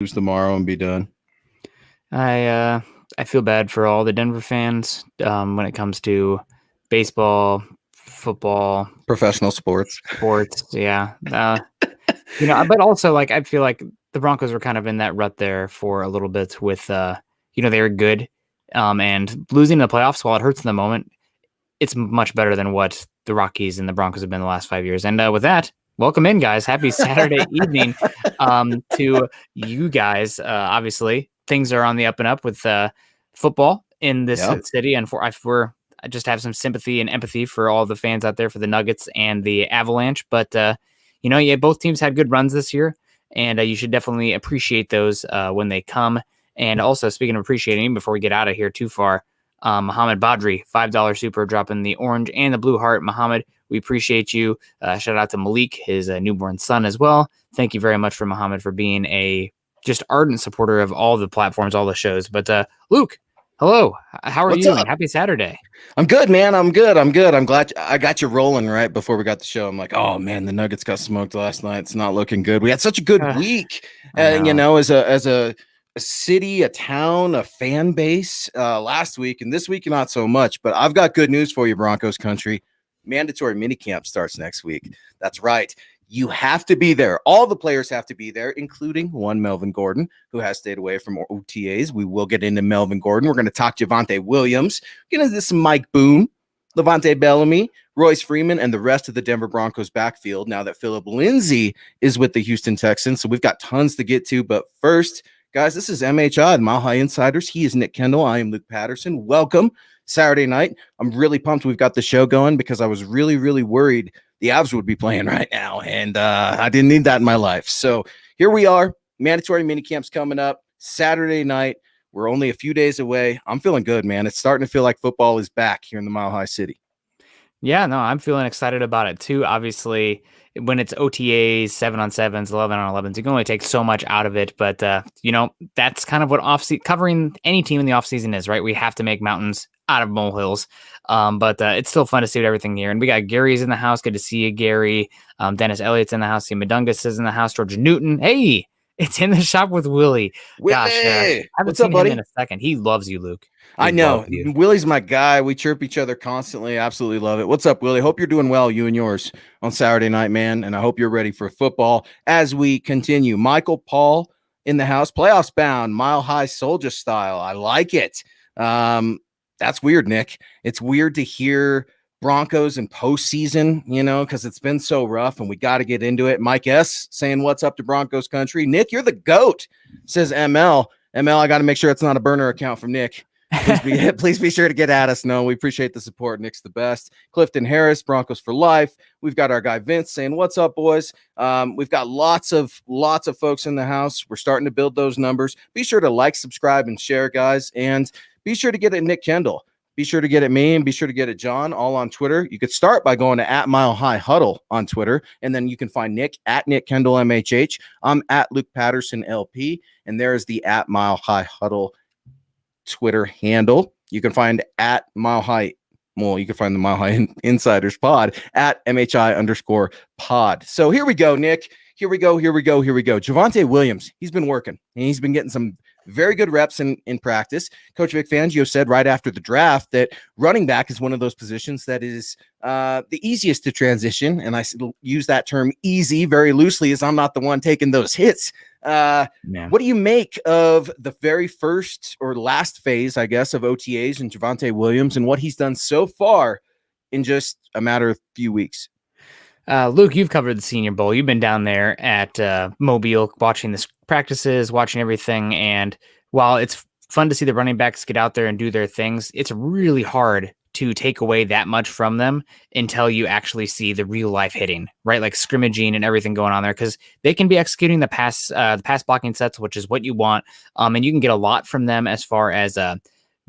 lose tomorrow and be done. I feel bad for all the Denver fans when it comes to baseball, football, Professional sports. sports. Yeah, but also like I feel like the Broncos were kind of in that rut there for a little bit with they were good, and losing the playoffs while it hurts in the moment, it's much better than what the Rockies and the Broncos have been the last 5 years. And with that, welcome in, guys. Happy Saturday evening to you guys. Obviously, things are on the up and up with football in this city, and I just have some sympathy and empathy for all the fans out there for the Nuggets and the Avalanche. But both teams had good runs this year, and you should definitely appreciate those when they come. And also, speaking of appreciating, before we get out of here too far, Mohammed Badri, $5 super, dropping the orange and the blue heart. Mohammed, we appreciate you. Shout out to Malik, his newborn son as well. Thank you very much for Mohammed for being a just ardent supporter of all the platforms, all the shows. But Luke, hello. How are you? And happy Saturday. I'm good, man. I'm good. I'm glad I got you rolling right before we got the show. I'm like, oh man, the Nuggets got smoked last night. It's not looking good. We had such a good week, as a city, a town, a fan base last week, and this week not so much. But I've got good news for you, Broncos country. Mandatory minicamp starts next week. That's right. You have to be there. All the players have to be there, including one Melvin Gordon, who has stayed away from OTAs. We will get into Melvin Gordon. We're going to talk Javonte Williams. We're going to do some Mike Boone, Levante Bellamy, Royce Freeman, and the rest of the Denver Broncos backfield now that Phillip Lindsay is with the Houston Texans. So we've got tons to get to. But first, guys, this is MHI, the Mile High Insiders. He is Nick Kendell. I am Luke Patterson. Welcome. Saturday night. I'm really pumped we've got the show going because I was really, really worried the Avs would be playing right now, and I didn't need that in my life. So here we are. Mandatory minicamps coming up Saturday night. We're only a few days away. I'm feeling good, man. It's starting to feel like football is back here in the Mile High City. Yeah, no, I'm feeling excited about it too. Obviously, when it's OTAs, 7-on-7s, 11-on-11s, you can only take so much out of it. But, that's kind of what covering any team in the offseason is, right? We have to make mountains out of molehills. But it's still fun to see everything here. And we got Gary's in the house. Good to see you, Gary. Dennis Elliott's in the house. Steve Madungus is in the house. George Newton. Hey, it's in the shop with Willie. Gosh, I haven't seen him in a second. He loves you, Luke. I know. Willie's my guy. We chirp each other constantly. Absolutely love it. What's up, Willie? Hope you're doing well, you and yours, on Saturday night, man. And I hope you're ready for football as we continue. Michael Paul in the house, playoffs bound, Mile High Soldier style. I like it. That's weird, Nick. It's weird to hear Broncos in postseason, because it's been so rough, and we got to get into it. Mike S. saying, what's up to Broncos country? Nick, you're the GOAT, says ML. ML, I got to make sure it's not a burner account from Nick. Please be sure to get at us. No, we appreciate the support. Nick's the best. Clifton Harris, Broncos for life. We've got our guy Vince saying, what's up, boys? We've got lots of folks in the house. We're starting to build those numbers. Be sure to like, subscribe, and share, guys. And be sure to get it Nick Kendell. Be sure to get it me, and be sure to get it John, all on Twitter. You could start by going to @MileHighHuddle on Twitter, and then you can find Nick at Nick Kendell MHH. I'm at Luke Patterson LP, and there's the @MileHighHuddle Twitter handle. You can find you can find the Mile High Insiders pod at MHI_pod. So here we go, Nick. Here we go. Javonte Williams, he's been working, and he's been getting some very good reps in practice. Coach Vic Fangio said right after the draft that running back is one of those positions that is the easiest to transition. And I use that term easy very loosely, as I'm not the one taking those hits. What do you make of the very first or last phase, I guess, of OTAs and Javonte Williams and what he's done so far in just a matter of few weeks? Luke, you've covered the Senior Bowl. You've been down there at Mobile watching the practices, watching everything. And while it's fun to see the running backs get out there and do their things, it's really hard to take away that much from them until you actually see the real life hitting, right? Like scrimmaging and everything going on there, because they can be executing the pass blocking sets, which is what you want. And you can get a lot from them as far as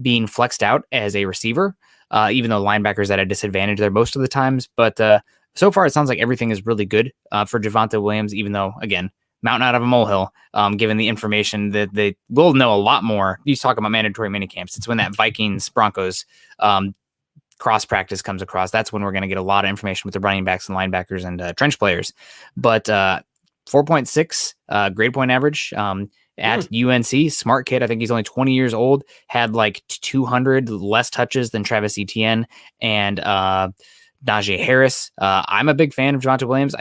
being flexed out as a receiver, even though linebackers at a disadvantage there most of the times. But so far, it sounds like everything is really good for Javonte Williams, even though, again, mountain out of a molehill, given the information that they will know a lot more. You talk about mandatory minicamps. It's when that Vikings-Broncos cross practice comes across. That's when we're going to get a lot of information with the running backs and linebackers and trench players. But 4.6 grade point average. at UNC. Smart kid. I think he's only 20 years old. Had like 200 less touches than Travis Etienne and Najee Harris. I'm a big fan of Javonte Williams.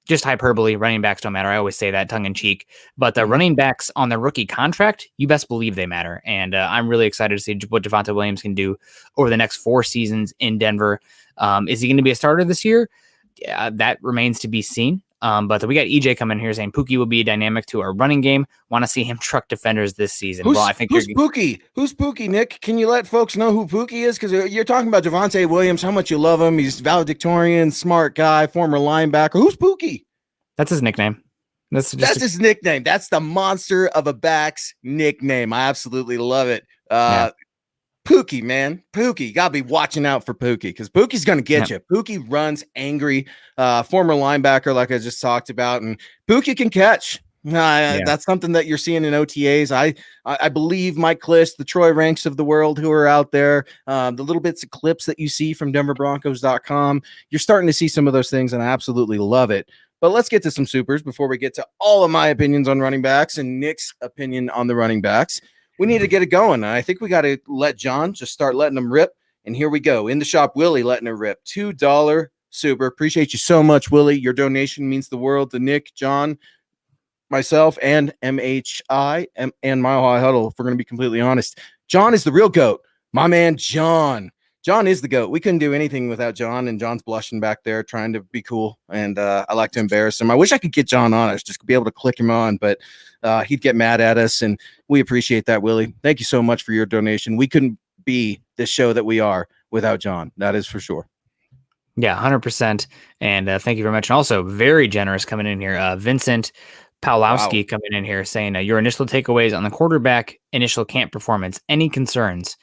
Just hyperbole, running backs don't matter. I always say that tongue in cheek, but the running backs on the rookie contract, you best believe they matter. And I'm really excited to see what Javonte Williams can do over the next 4 seasons in Denver. Is he going to be a starter this year? That remains to be seen. But we got EJ coming here saying Pookie will be dynamic to our running game. Want to see him truck defenders this season. Who's Pookie? Who's Pookie, Nick? Can you let folks know who Pookie is? Because you're talking about Javonte Williams, how much you love him. He's valedictorian, smart guy, former linebacker. Who's Pookie? That's his nickname. That's his nickname. That's the monster of a back's nickname. I absolutely love it. Pookie, man. Pookie. You got to be watching out for Pookie because Pookie's going to get you. Pookie runs angry. Former linebacker, like I just talked about. And Pookie can catch. That's something that you're seeing in OTAs. I believe Mike Kliss, the Troy Ranks of the world who are out there, the little bits of clips that you see from DenverBroncos.com, you're starting to see some of those things, and I absolutely love it. But let's get to some supers before we get to all of my opinions on running backs and Nick's opinion on the running backs. We need to get it going. I think we got to let John just start letting them rip. And here we go. In the shop, Willie letting it rip. $2 super. Appreciate you so much, Willie. Your donation means the world to Nick, John, myself, and MHI and Mile High Huddle, if we're going to be completely honest. John is the real GOAT. My man, John. John is the GOAT. We couldn't do anything without John, and John's blushing back there trying to be cool, and I like to embarrass him. I wish I could get John on us, just to be able to click him on, but he'd get mad at us, and we appreciate that, Willie. Thank you so much for your donation. We couldn't be the show that we are without John. That is for sure. Yeah, 100%. And thank you very much. And also very generous coming in here. Vincent Pawlowski coming in here saying your initial takeaways on the quarterback initial camp performance. Any concerns?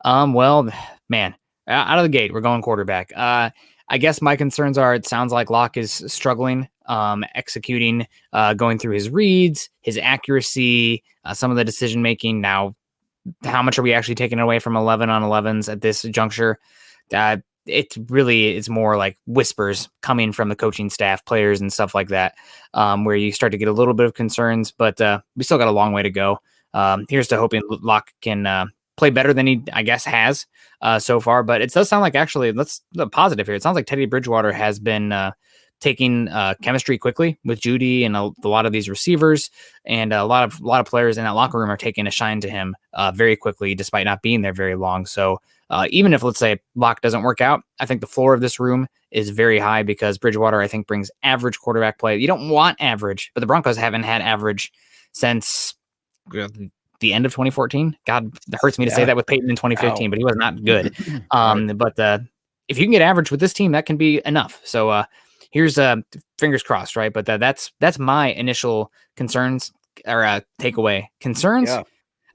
Well, man, out of the gate, we're going quarterback. I guess my concerns are it sounds like Locke is struggling, executing, going through his reads, his accuracy, some of the decision making. Now, how much are we actually taking away from 11 on 11s at this juncture? It really is more like whispers coming from the coaching staff, players, and stuff like that, where you start to get a little bit of concerns, but we still got a long way to go. Here's to hoping Locke can play better than he, I guess, has so far. But it does sound like, actually, let's positive here. It sounds like Teddy Bridgewater has been taking chemistry quickly with Judy and a lot of these receivers, and a lot of players in that locker room are taking a shine to him very quickly, despite not being there very long. So even if, let's say, Locke doesn't work out, I think the floor of this room is very high because Bridgewater, I think, brings average quarterback play. You don't want average, but the Broncos haven't had average since the end of 2014. God, it hurts me to say that with Peyton in 2015, but he was not good. But if you can get average with this team, that can be enough. So here's fingers crossed, right? But that's my initial concerns or takeaway. Concerns. Yeah.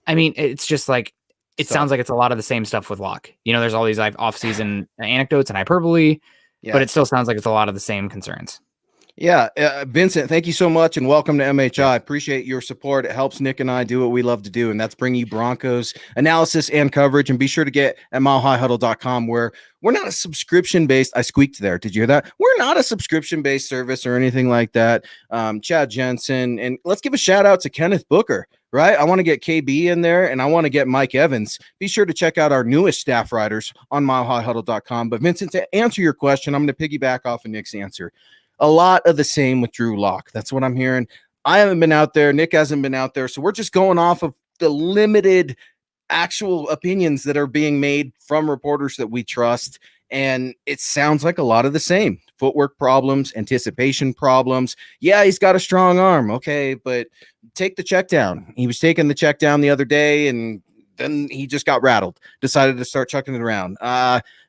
I mean, it's just like, it sounds like it's a lot of the same stuff with Locke. There's all these like off-season anecdotes and hyperbole, but it still sounds like it's a lot of the same concerns. Yeah, Vincent, thank you so much, and welcome to MHI. Appreciate your support. It helps Nick and I do what we love to do, and that's bring you Broncos analysis and coverage. And be sure to get at milehighhuddle.com, where we're not a subscription-based. I squeaked there. Did you hear that? We're not a subscription-based service or anything like that. Chad Jensen, and let's give a shout out to Kenneth Booker. Right? I want to get KB in there, and I want to get Mike Evans. Be sure to check out our newest staff writers on milehighhuddle.com. But Vincent, to answer your question, I'm going to piggyback off of Nick's answer. A lot of the same with Drew Lock. That's what I'm hearing. I haven't been out there. Nick hasn't been out there. So we're just going off of the limited actual opinions that are being made from reporters that we trust. And it sounds like a lot of the same. Footwork problems, anticipation problems. Yeah, he's got a strong arm. Okay, but take the check down. He was taking the check down the other day, and then he just got rattled, decided to start chucking it around.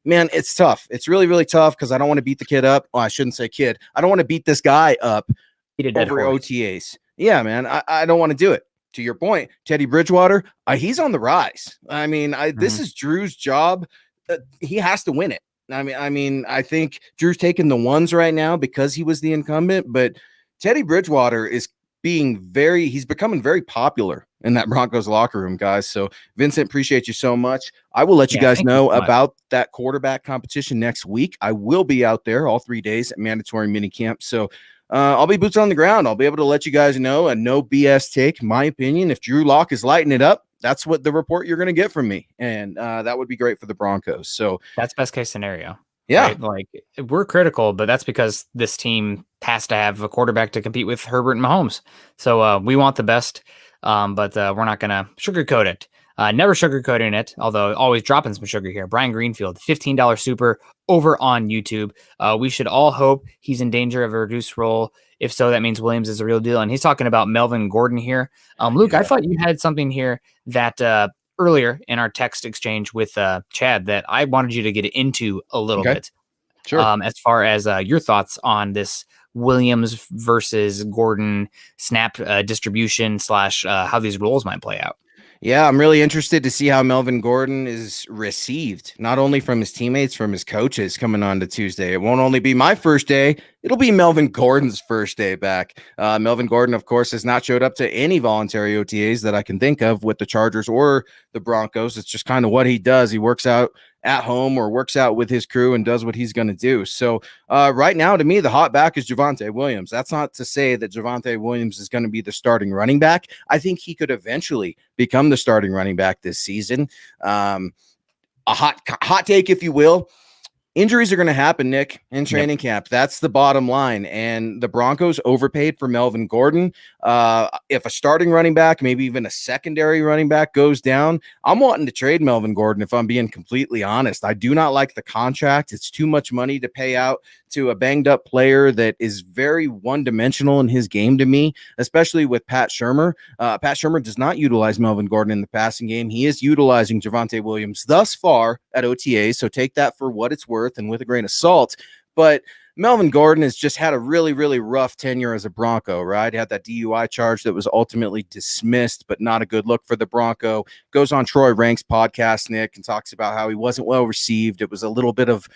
Man, it's tough. It's really, really tough because I don't want to beat the kid up. Well, I shouldn't say kid. I don't want to beat this guy up over OTAs. Yeah, man, I don't want to do it. To your point, Teddy Bridgewater, he's on the rise. I mean, this is Drew's job. He has to win it. I mean, I think Drew's taking the ones right now because he was the incumbent, but Teddy Bridgewater is he's becoming very popular in that Broncos locker room, guys. So Vincent, appreciate you so much. I will let you guys know about that quarterback competition next week. I will be out there all 3 days at mandatory minicamp. So I'll be boots on the ground. I'll be able to let you guys know a no BS take. My opinion, if Drew Lock is lighting it up, that's what the report you're going to get from me. And that would be great for the Broncos. So that's best case scenario. Yeah. Right? Like, we're critical, but that's because this team has to have a quarterback to compete with Herbert and Mahomes. So we want the best, but we're not going to sugarcoat it. Never sugarcoating it, although always dropping some sugar here. Brian Greenfield, $15 super over on YouTube. We should all hope he's in danger of a reduced role. If so, that means Williams is a real deal. And he's talking about Melvin Gordon here. Luke, I thought you had something here that earlier in our text exchange with Chad that I wanted you to get into a little bit. Sure. As far as your thoughts on this Williams versus Gordon snap distribution / how these roles might play out. Yeah, I'm really interested to see how Melvin Gordon is received, not only from his teammates, from his coaches coming on to Tuesday. It won't only be my first day, it'll be Melvin Gordon's first day back. Melvin Gordon, of course, has not showed up to any voluntary OTAs that I can think of with the Chargers or the Broncos. It's just kind of what he does. He works out at home or works out with his crew and does what he's going to do. So right now, to me, the hot back is Javonte Williams. That's not to say that Javonte Williams is going to be the starting running back. I think he could eventually become the starting running back this season. A hot take, if you will. Injuries are going to happen, Nick, in training camp. That's the bottom line. And the Broncos overpaid for Melvin Gordon. If a starting running back, maybe even a secondary running back goes down, I'm wanting to trade Melvin Gordon, if I'm being completely honest. I do not like the contract. It's too much money to pay out to a banged up player that is very one-dimensional in his game to me, especially with Pat Shurmur. Pat Shurmur does not utilize Melvin Gordon in the passing game. He is utilizing Javonte Williams thus far at OTAs, so take that for what it's worth and with a grain of salt. But Melvin Gordon has just had a really, really rough tenure as a Bronco, right? He had that DUI charge that was ultimately dismissed, but not a good look for the Bronco. Goes on Troy Rank's podcast, Nick, and talks about how he wasn't well received. It was a little bit of,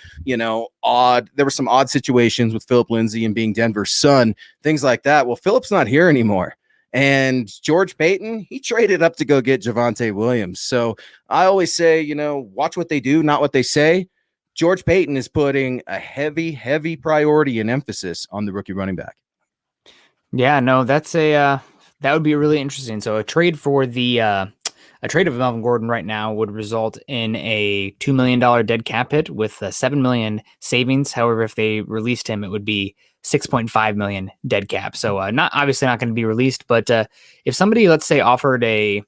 odd. There were some odd situations with Philip Lindsay and being Denver's son, things like that. Well, Philip's not here anymore. And George Payton, he traded up to go get Javonte Williams. So I always say, watch what they do, not what they say. George Payton is putting a heavy, heavy priority and emphasis on the rookie running back. Yeah, no, that would be really interesting. So a trade for a trade of Melvin Gordon right now would result in a $2 million dead cap hit with $7 million savings. However, if they released him, it would be $6.5 million dead cap. So obviously not going to be released, but if somebody, let's say, offered a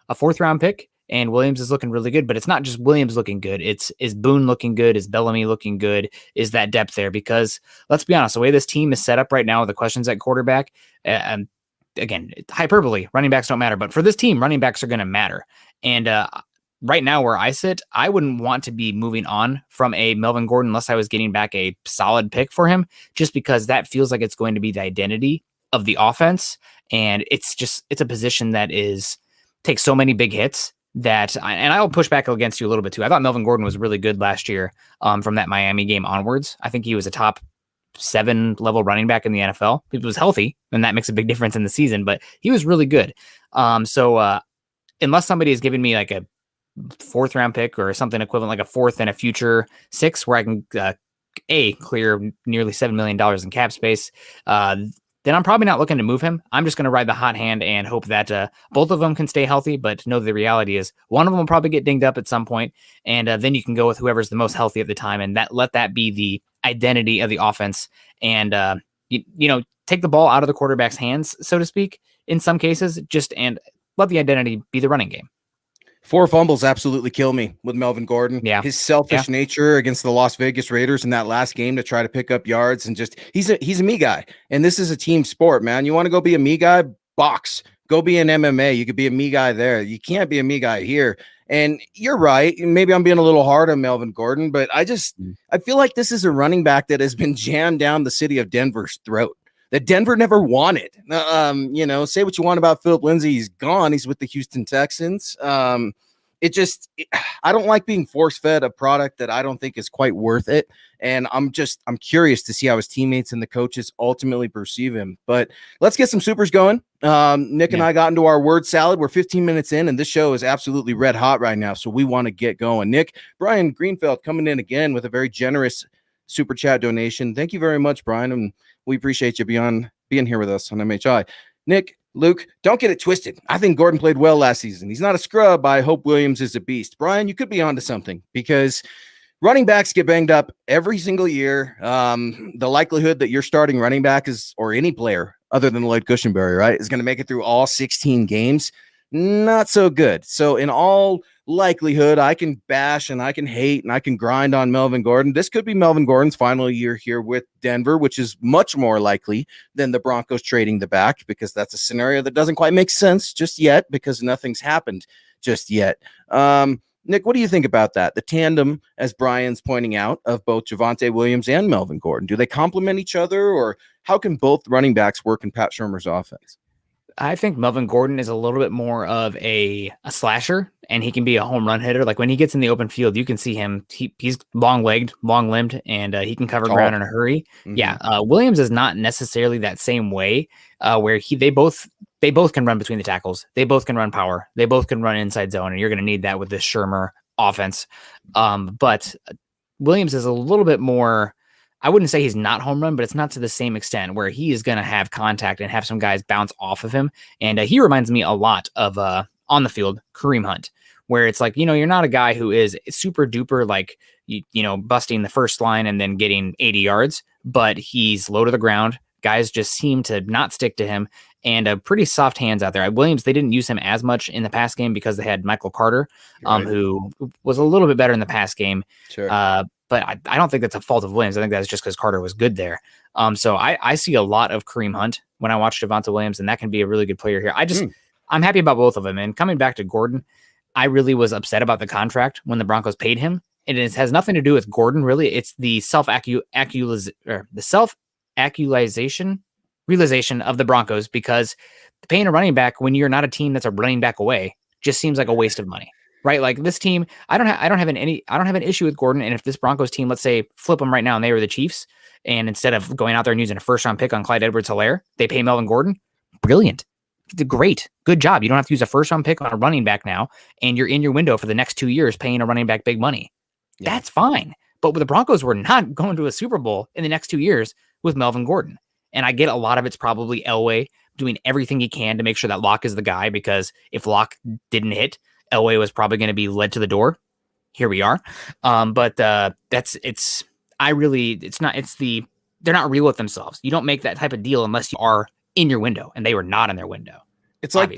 4th round pick, and Williams is looking really good, but it's not just Williams looking good. Is Boone looking good? Is Bellamy looking good? Is that depth there? Because let's be honest, the way this team is set up right now with the questions at quarterback, again, hyperbole, running backs don't matter, but for this team, running backs are going to matter. And right now where I sit, I wouldn't want to be moving on from a Melvin Gordon unless I was getting back a solid pick for him, just because that feels like it's going to be the identity of the offense. And it's a position that takes so many big hits. And I'll push back against you a little bit too. I thought Melvin Gordon was really good last year from that Miami game onwards. I think he was a top 7 level running back in the NFL. He was healthy, and that makes a big difference in the season, but he was really good. So unless somebody is giving me like a 4th round pick or something equivalent, like a 4th and a future 6, where I can clear nearly $7 million in cap space, then I'm probably not looking to move him. I'm just going to ride the hot hand and hope that both of them can stay healthy. But know the reality is one of them will probably get dinged up at some point, and then you can go with whoever's the most healthy at the time, and let that be the identity of the offense. And take the ball out of the quarterback's hands, so to speak, in some cases, and let the identity be the running game. 4 fumbles absolutely kill me with Melvin Gordon. Yeah. His selfish nature against the Las Vegas Raiders in that last game to try to pick up yards, and he's a me guy. And this is a team sport, man. You want to go be a me guy? Box. Go be an MMA. You could be a me guy there. You can't be a me guy here. And you're right. Maybe I'm being a little hard on Melvin Gordon, but I feel like this is a running back that has been jammed down the city of Denver's throat that Denver never wanted. Say what you want about Philip Lindsay. He's gone. He's with the Houston Texans. I don't like being force-fed a product that I don't think is quite worth it. And I'm curious to see how his teammates and the coaches ultimately perceive him. But let's get some supers going. Nick and I got into our word salad. We're 15 minutes in, and this show is absolutely red hot right now. So we want to get going. Nick, Brian Greenfield coming in again with a very generous super chat donation. Thank you very much, Brian. And We appreciate you being here with us on MHI. Nick, Luke, don't get it twisted. I think Gordon played well last season. He's not a scrub. I hope Williams is a beast. Brian, you could be onto something because running backs get banged up every single year. The likelihood that your starting running back or any player other than Lloyd Cushenberry, right, is going to make it through all 16 games, not so good. So in all likelihood, I can bash and I can hate and I can grind on Melvin Gordon. This could be Melvin Gordon's final year here with Denver, which is much more likely than the Broncos trading the back, because that's a scenario that doesn't quite make sense just yet because nothing's happened just yet. Nick, what do you think about that? The tandem, as Brian's pointing out, of both Javonte Williams and Melvin Gordon. Do they complement each other, or how can both running backs work in Pat Shurmur's offense? I think Melvin Gordon is a little bit more of a slasher, and he can be a home run hitter. Like when he gets in the open field, you can see him. He's long-legged, long-limbed, and he can cover ground in a hurry. Mm-hmm. Yeah, Williams is not necessarily that same way, where they both can run between the tackles. They both can run power. They both can run inside zone, and you're going to need that with this Shurmur offense. But Williams is a little bit more. I wouldn't say he's not home run, but it's not to the same extent where he is going to have contact and have some guys bounce off of him. And he reminds me a lot of on the field Kareem Hunt, where it's like, you're not a guy who is super duper like, busting the first line and then getting 80 yards, but he's low to the ground. Guys just seem to not stick to him, and pretty soft hands out there. Williams, they didn't use him as much in the pass game because they had Michael Carter, who was a little bit better in the pass game. Sure. But I don't think that's a fault of Williams. I think that's just because Carter was good there. So I see a lot of Kareem Hunt when I watch Javonte Williams, and that can be a really good player here. I'm happy about both of them. And coming back to Gordon, I really was upset about the contract when the Broncos paid him. And it has nothing to do with Gordon, really. It's the realization of the Broncos, because paying a running back when you're not a team that's a running back away just seems like a waste of money. Right, like this team, I don't have an issue with Gordon. And if this Broncos team, let's say, flip them right now, and they were the Chiefs, and instead of going out there and using a first-round pick on Clyde Edwards-Helaire, they pay Melvin Gordon, brilliant, great, good job. You don't have to use a first-round pick on a running back now, and you're in your window for the next 2 years paying a running back big money. Yeah. That's fine. But with the Broncos, we're not going to a Super Bowl in the next 2 years with Melvin Gordon. And I get a lot of it's probably Elway doing everything he can to make sure that Locke is the guy, because if Locke didn't hit, Elway was probably going to be led to the door. Here we are. But they're not real with themselves. You don't make that type of deal unless you are in your window, and they were not in their window. It's like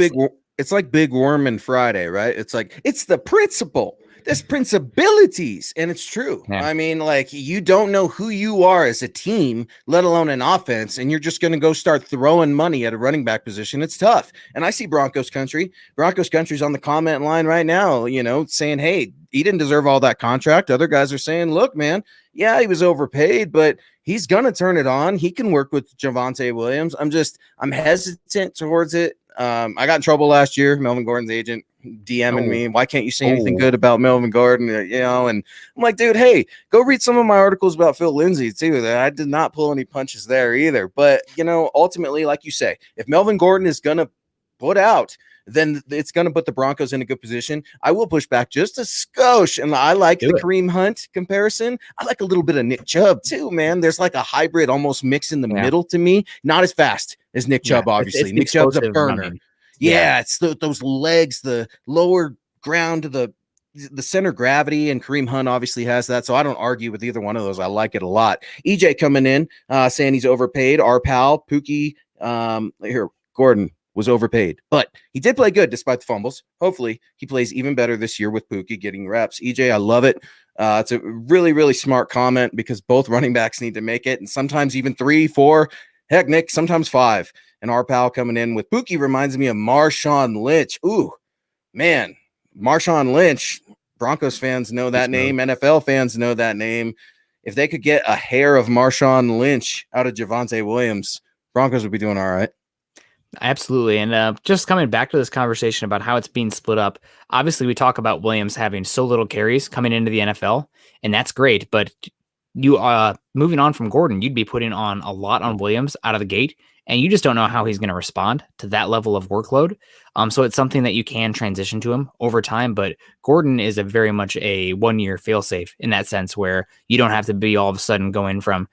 Big Worm and Friday, right? It's like, it's the principle. There's principalities, and it's true. Yeah. I mean, like, you don't know who you are as a team, let alone an offense, and you're just going to go start throwing money at a running back position. It's tough. And I see Broncos country. Broncos country's on the comment line right now, saying, hey, he didn't deserve all that contract. Other guys are saying, look, man, yeah, he was overpaid, but he's going to turn it on. He can work with Javonte Williams. I'm hesitant towards it. I got in trouble last year. Melvin Gordon's agent DMing me, why can't you say anything good about Melvin Gordon? And I'm like, dude, hey, go read some of my articles about Phil Lindsay too. I did not pull any punches there either. But ultimately, like you say, if Melvin Gordon is gonna put out, then it's gonna put the Broncos in a good position. I will push back just a skosh, and I like the Kareem Hunt comparison. I like a little bit of Nick Chubb too, man. There's like a hybrid almost mix in the middle to me. Not as fast as Nick Chubb, obviously. Nick Chubb's a burner. Running. Yeah, it's those legs, the lower ground to the center gravity, and Kareem Hunt obviously has that. So I don't argue with either one of those. I like it a lot. EJ coming in, saying he's overpaid. Our pal Pookie, Gordon was overpaid, but he did play good despite the fumbles. Hopefully he plays even better this year with Pookie getting reps. EJ, I love it. It's a really, really smart comment, because both running backs need to make it, and sometimes even 3, 4, heck, Nick, sometimes 5. And our pal coming in with Pookie reminds me of Marshawn Lynch. Ooh, man, Marshawn Lynch. Broncos fans know that name. NFL fans know that name. If they could get a hair of Marshawn Lynch out of Javonte Williams, Broncos would be doing all right. Absolutely. And just coming back to this conversation about how it's being split up, obviously we talk about Williams having so little carries coming into the NFL, and that's great. But you moving on from Gordon, you'd be putting on a lot on Williams out of the gate, and you just don't know how he's going to respond to that level of workload. So it's something that you can transition to him over time, but Gordon is a very much a 1-year fail-safe in that sense, where you don't have to be all of a sudden going from,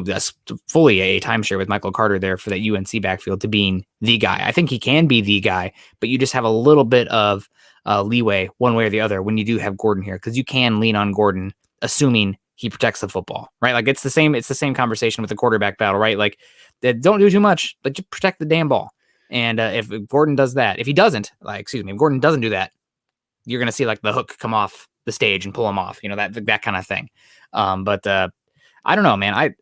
that's fully a timeshare with Michael Carter there for that UNC backfield to being the guy. I think he can be the guy, but you just have a little bit of leeway one way or the other when you do have Gordon here, because you can lean on Gordon, assuming he protects the football, right? Like it's the same conversation with the quarterback battle, right? Like don't do too much, but just protect the damn ball. And if Gordon does that, if Gordon doesn't do that, you're going to see like the hook come off the stage and pull him off, that kind of thing. But I don't know, man. I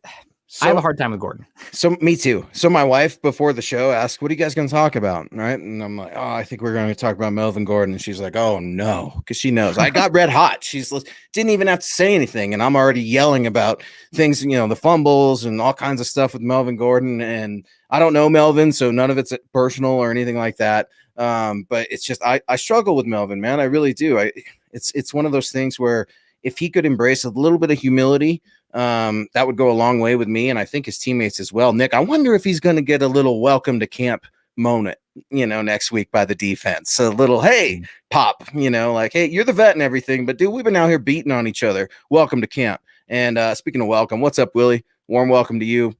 have a hard time with Gordon. So me too. So my wife before the show asked, "What are you guys going to talk about?" Right, and I'm like, "Oh, I think we're going to talk about Melvin Gordon." And she's like, "Oh no," because she knows I got red hot. She's didn't even have to say anything, and I'm already yelling about things, the fumbles and all kinds of stuff with Melvin Gordon. And I don't know Melvin, so none of it's personal or anything like that. But it's just I struggle with Melvin, man. I really do. It's one of those things where if he could embrace a little bit of humility, that would go a long way with me, and I think his teammates as well. Nick, I wonder if he's going to get a little welcome to camp moment, next week by the defense. A little, hey, pop, like, hey, you're the vet and everything, but dude, we've been out here beating on each other. Welcome to camp. And speaking of welcome, what's up, Willie? Warm welcome to you.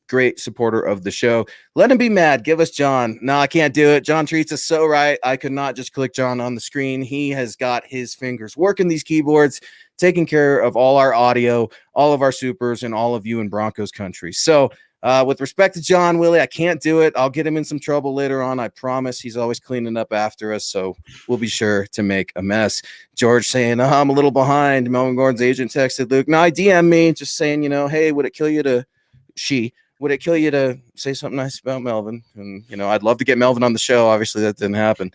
Great supporter of the show. Let him be mad. Give us John. No, I can't do it. John treats us so right. I could not just click John on the screen. He has got his fingers working these keyboards, taking care of all our audio, all of our supers, and all of you in Broncos country. So with respect to John, Willie, I can't do it. I'll get him in some trouble later on. I promise. He's always cleaning up after us, so we'll be sure to make a mess. George saying, I'm a little behind. Melvin Gordon's agent texted Luke. No, I DM me just saying, hey, would it kill you to say something nice about Melvin? And, I'd love to get Melvin on the show. Obviously, that didn't happen.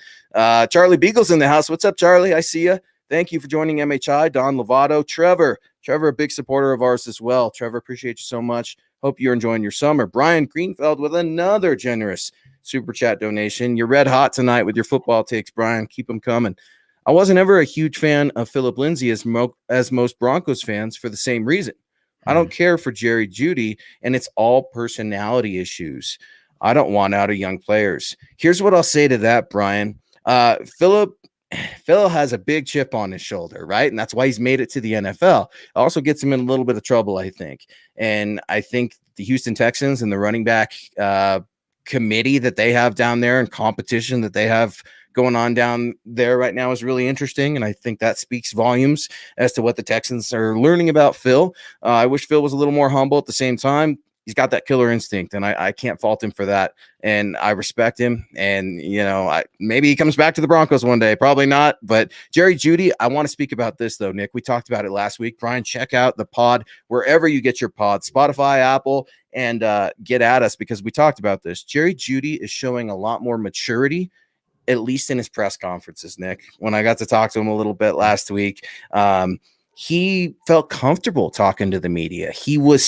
Charlie Beagle's in the house. What's up, Charlie? I see you. Thank you for joining MHI. Don Lovato. Trevor, a big supporter of ours as well. Trevor, appreciate you so much. Hope you're enjoying your summer. Brian Greenfeld with another generous super chat donation. You're red hot tonight with your football takes, Brian. Keep them coming. I wasn't ever a huge fan of Philip Lindsay as most Broncos fans for the same reason. I don't care for Jerry Jeudy, and it's all personality issues. I don't want out of young players. Here's what I'll say to that, Brian. Phil has a big chip on his shoulder, right? And that's why he's made it to the NFL. It also gets him in a little bit of trouble, I think. And I think the Houston Texans and the running back committee that they have down there and competition that they have going on down there right now is really interesting, and I think that speaks volumes as to what the Texans are learning about Phil. I wish Phil was a little more humble. At the same time, he's got that killer instinct, and I can't fault him for that, and I respect him. And maybe he comes back to the Broncos one day, probably not. But Jerry Jeudy, I want to speak about this though, Nick. We talked about it last week. Brian, check out the pod wherever you get your pod, Spotify, Apple, and get at us, because we talked about this. Jerry Jeudy is showing a lot more maturity, at least in his press conferences, Nick. When I got to talk to him a little bit last week, he felt comfortable talking to the media. He was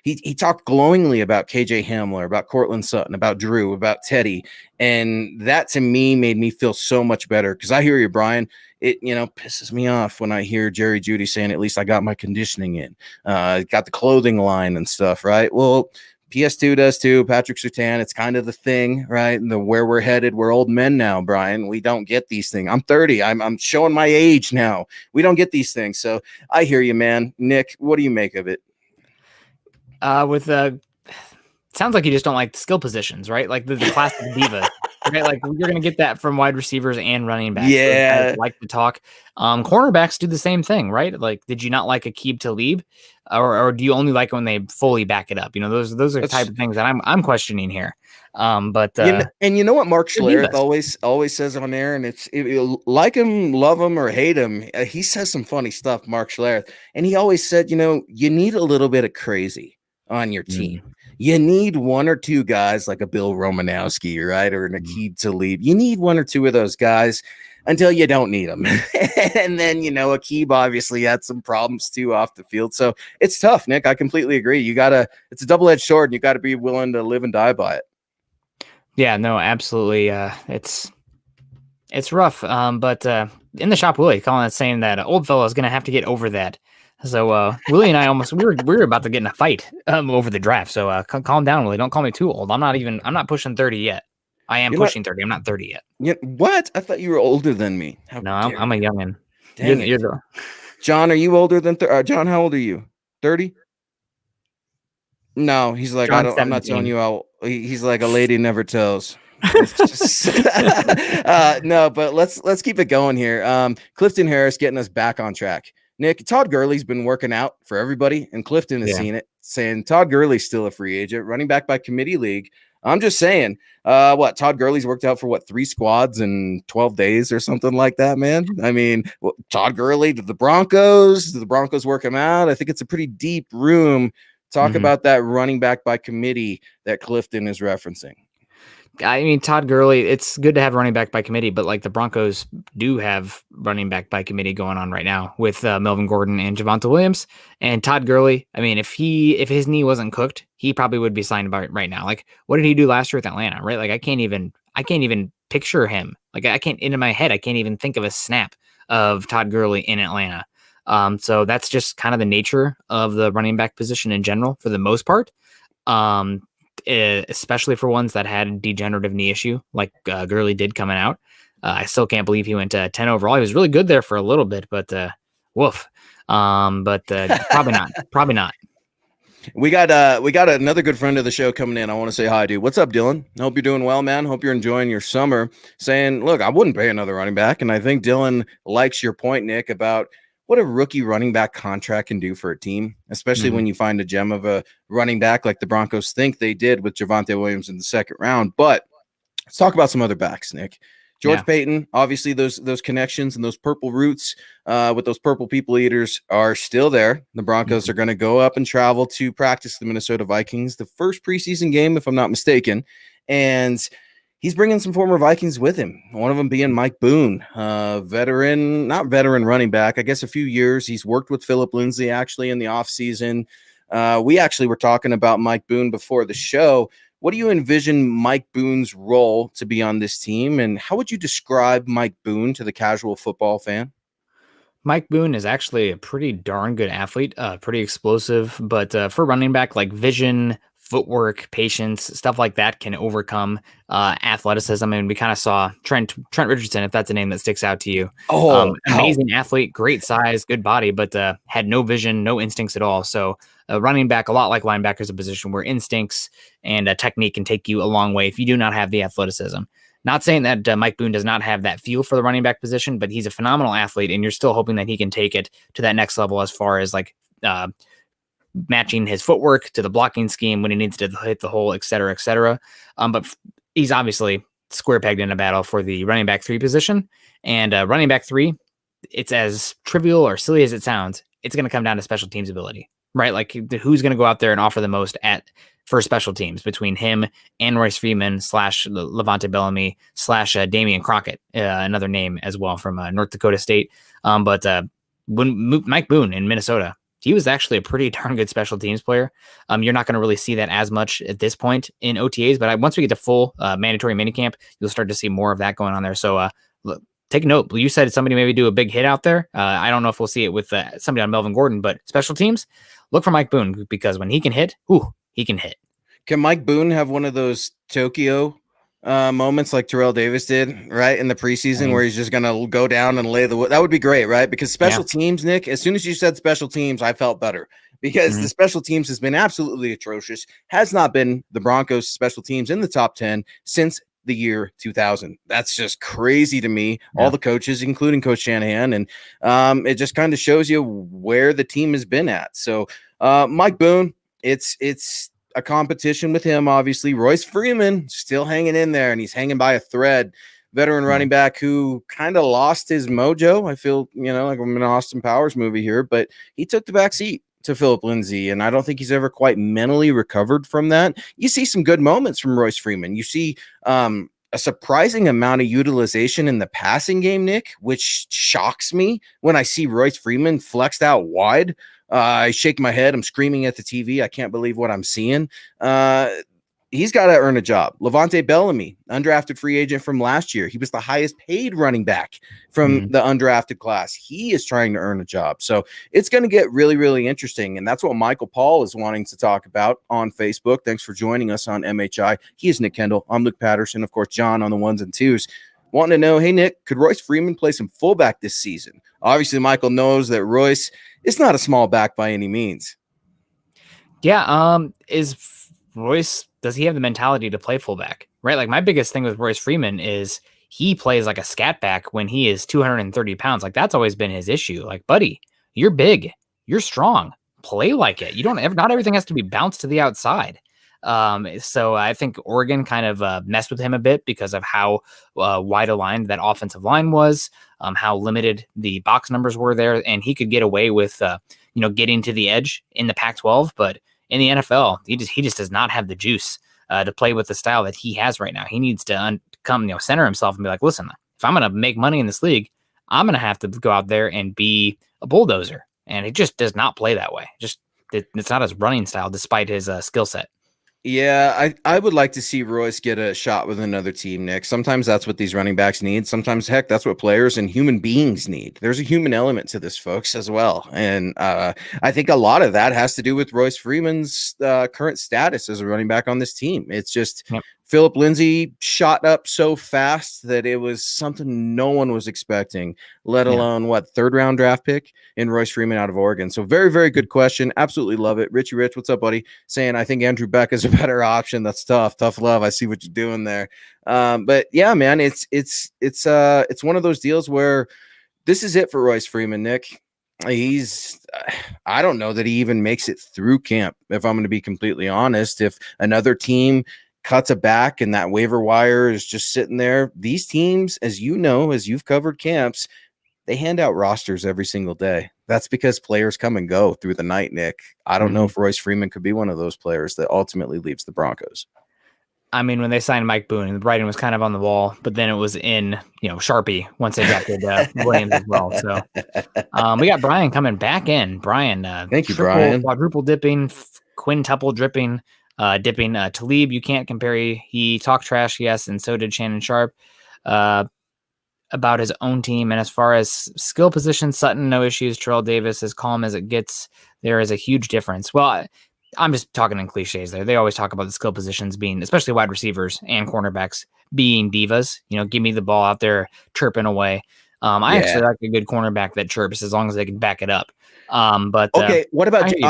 he talked glowingly about KJ Hamler, about Cortland Sutton, about Drew, about Teddy. And that to me made me feel so much better, because I hear you, Brian. It, pisses me off when I hear Jerry Jeudy saying, at least I got my conditioning in, got the clothing line and stuff, right? Well, PS2 does too. Patrick Surtain, it's kind of the thing, right? And where we're headed, we're old men now, Brian. We don't get these things. I'm 30. I'm showing my age now. We don't get these things. So I hear you, man. Nick, what do you make of it? Sounds like you just don't like the skill positions, right? Like the classic diva, right? Like you're going to get that from wide receivers and running backs. Yeah. Like to talk. Cornerbacks do the same thing, right? Like, did you not like Aqib Talib, or do you only like when they fully back it up? Those are the type of things that I'm questioning here. But and you know what Mark Schlereth always says on there, and it's like him, love him, or hate him. He says some funny stuff, Mark Schlereth, and he always said, you need a little bit of crazy on your team. You need one or two guys like a Bill Romanowski, right, or an Aqib Talib. You need one or two of those guys until you don't need them. And then, Aqib obviously had some problems too off the field. So it's tough, Nick. I completely agree. It's a double-edged sword, and you got to be willing to live and die by it. Yeah, no, absolutely. It's rough. But in the shop, Willie calling it, saying that old fellow is going to have to get over that. So Willie and I we were about to get in a fight over the draft. So calm down, Willie. Don't call me too old. I'm not pushing 30 yet. I am pushing 30. I'm not 30 yet. Yeah, what? I thought you were older than me. No, I'm a youngin. Dang it. John, are you older than John? How old are you? 30? No, he's like, John I'm not telling 17. you how. He's like a lady never tells. It's just no, but let's keep it going here. Clifton Harris getting us back on track. Nick, Todd Gurley's been working out for everybody, and Clifton has seen it, saying Todd Gurley's still a free agent, running back by committee league. I'm just saying, Todd Gurley's worked out for 3 squads in 12 days or something like that, man. I mean, Todd Gurley to the Broncos, did the Broncos work him out? I think it's a pretty deep room. Talk about that running back by committee that Clifton is referencing. I mean, Todd Gurley, it's good to have running back by committee, but like the Broncos do have running back by committee going on right now with Melvin Gordon and Javonte Williams. And Todd Gurley, I mean, if his knee wasn't cooked, he probably would be signed by right now. Like, what did he do last year with Atlanta, right? Like, I can't even picture him. Like, in my head, I can't even think of a snap of Todd Gurley in Atlanta. So that's just kind of the nature of the running back position in general for the most part. Especially for ones that had a degenerative knee issue like Gurley did coming out. I still can't believe he went to 10 overall. He was really good there for a little bit, but woof. Probably not. Probably not. We got another good friend of the show coming in. I want to say hi, dude. What's up, Dylan? Hope you're doing well, man. Hope you're enjoying your summer. Saying, look, I wouldn't pay another running back. And I think Dylan likes your point, Nick, about what a rookie running back contract can do for a team, especially when you find a gem of a running back like the Broncos think they did with Javonte Williams in the second round. But let's talk about some other backs, Nick. George Payton, obviously those connections and those purple roots with those purple people eaters are still there. The Broncos are going to go up and travel to practice the Minnesota Vikings, the first preseason game, if I'm not mistaken. And he's bringing some former Vikings with him, one of them being Mike Boone, not veteran running back, I guess a few years. He's worked with Phillip Lindsay actually in the offseason. We actually were talking about Mike Boone before the show. What do you envision Mike Boone's role to be on this team, and how would you describe Mike Boone to the casual football fan? Mike Boone is actually a pretty darn good athlete, pretty explosive, but for running back, like vision, footwork, patience, stuff like that can overcome athleticism. I mean, we kind of saw Trent Richardson, if that's a name that sticks out to you. Amazing athlete, great size, good body, but had no vision, no instincts at all. So running back, a lot like linebackers, a position where instincts and technique can take you a long way if you do not have the athleticism. Not saying that Mike Boone does not have that feel for the running back position, but he's a phenomenal athlete, and you're still hoping that he can take it to that next level as far as like matching his footwork to the blocking scheme when he needs to hit the hole, et cetera, et cetera. But he's obviously square pegged in a battle for the running back 3 position. And running back 3, it's as trivial or silly as it sounds. It's going to come down to special teams ability, right? Like who's going to go out there and offer the most for special teams between him and Royce Freeman / Levante Bellamy / Damian Crockett, another name as well from North Dakota State. But when Mike Boone in Minnesota, he was actually a pretty darn good special teams player. You're not going to really see that as much at this point in OTAs, but once we get to full mandatory minicamp, you'll start to see more of that going on there. So look, take note. You said somebody maybe do a big hit out there. I don't know if we'll see it with somebody on Melvin Gordon, but special teams, look for Mike Boone, because when he can hit, he can hit. Can Mike Boone have one of those Tokyo moments like Terrell Davis did, right, in the preseason, where he's just going to go down and lay the wood? That would be great, right? Because special teams, Nick, as soon as you said special teams, I felt better, because the special teams has been absolutely atrocious, has not been the Broncos special teams in the top 10 since the year 2000. That's just crazy to me. All the coaches, including Coach Shanahan, and it just kind of shows you where the team has been at. So Mike Boone, it's a competition with him, obviously. Royce Freeman still hanging in there, and he's hanging by a thread. Veteran running back who kind of lost his mojo. I feel, like I'm in an Austin Powers movie here, but he took the back seat to Phillip Lindsay, and I don't think he's ever quite mentally recovered from that. You see some good moments from Royce Freeman. You see a surprising amount of utilization in the passing game, Nick, which shocks me when I see Royce Freeman flexed out wide. I shake my head. I'm screaming at the TV. I can't believe what I'm seeing. He's got to earn a job. Levante Bellamy, undrafted free agent from last year. He was the highest paid running back from the undrafted class. He is trying to earn a job. So it's going to get really, really interesting. And that's what Michael Paul is wanting to talk about on Facebook. Thanks for joining us on MHI. He is Nick Kendell. I'm Luke Patterson. Of course, John on the ones and twos. Wanting to know, hey, Nick, could Royce Freeman play some fullback this season? Obviously, Michael knows that Royce is not a small back by any means. Yeah. Does he have the mentality to play fullback? Right. Like my biggest thing with Royce Freeman is he plays like a scat back when he is 230 pounds. Like that's always been his issue. Like, buddy, you're big, you're strong, play like it. You don't ever, not everything has to be bounced to the outside. So I think Oregon kind of messed with him a bit because of how wide aligned that offensive line was, how limited the box numbers were there, and he could get away with getting to the edge in the Pac-12, but in the NFL, he just does not have the juice to play with the style that he has right now. He needs to come center himself and be like, listen, if I'm going to make money in this league, I'm going to have to go out there and be a bulldozer, and he just does not play that way. It's not his running style, despite his skill set. Yeah, I would like to see Royce get a shot with another team, Nick. Sometimes that's what these running backs need. Sometimes, heck, that's what players and human beings need. There's a human element to this, folks, as well. And I think a lot of that has to do with Royce Freeman's current status as a running back on this team. It's just Philip Lindsay shot up so fast that it was something no one was expecting, let alone third round draft pick in Royce Freeman out of Oregon. So very, very good question. Absolutely love it. Richie Rich, what's up, buddy? Saying, I think Andrew Beck is a better option. That's tough love. I see what you're doing there. But yeah, man, it's one of those deals where this is it for Royce Freeman, Nick. I don't know that he even makes it through camp, if I'm going to be completely honest. If another team cuts a back and that waiver wire is just sitting there, these teams, as you know, as you've covered camps, they hand out rosters every single day. That's because players come and go through the night, Nick. I don't know if Royce Freeman could be one of those players that ultimately leaves the Broncos. I mean, when they signed Mike Boone, the writing was kind of on the wall, but then it was in, Sharpie once they drafted Williams as well. So we got Brian coming back in. Brian, thank you, Brian. Quadruple dipping, quintuple dipping. Talib, you can't compare. He talked trash, yes, and so did Shannon Sharp about his own team. And as far as skill position, Sutton, no issues. Terrell Davis, as calm as it gets. There is a huge difference. Well, I'm just talking in cliches there. They always talk about the skill positions being, especially wide receivers and cornerbacks, being divas. Give me the ball out there chirping away. I actually like a good cornerback that chirps as long as they can back it up. But okay, what about you?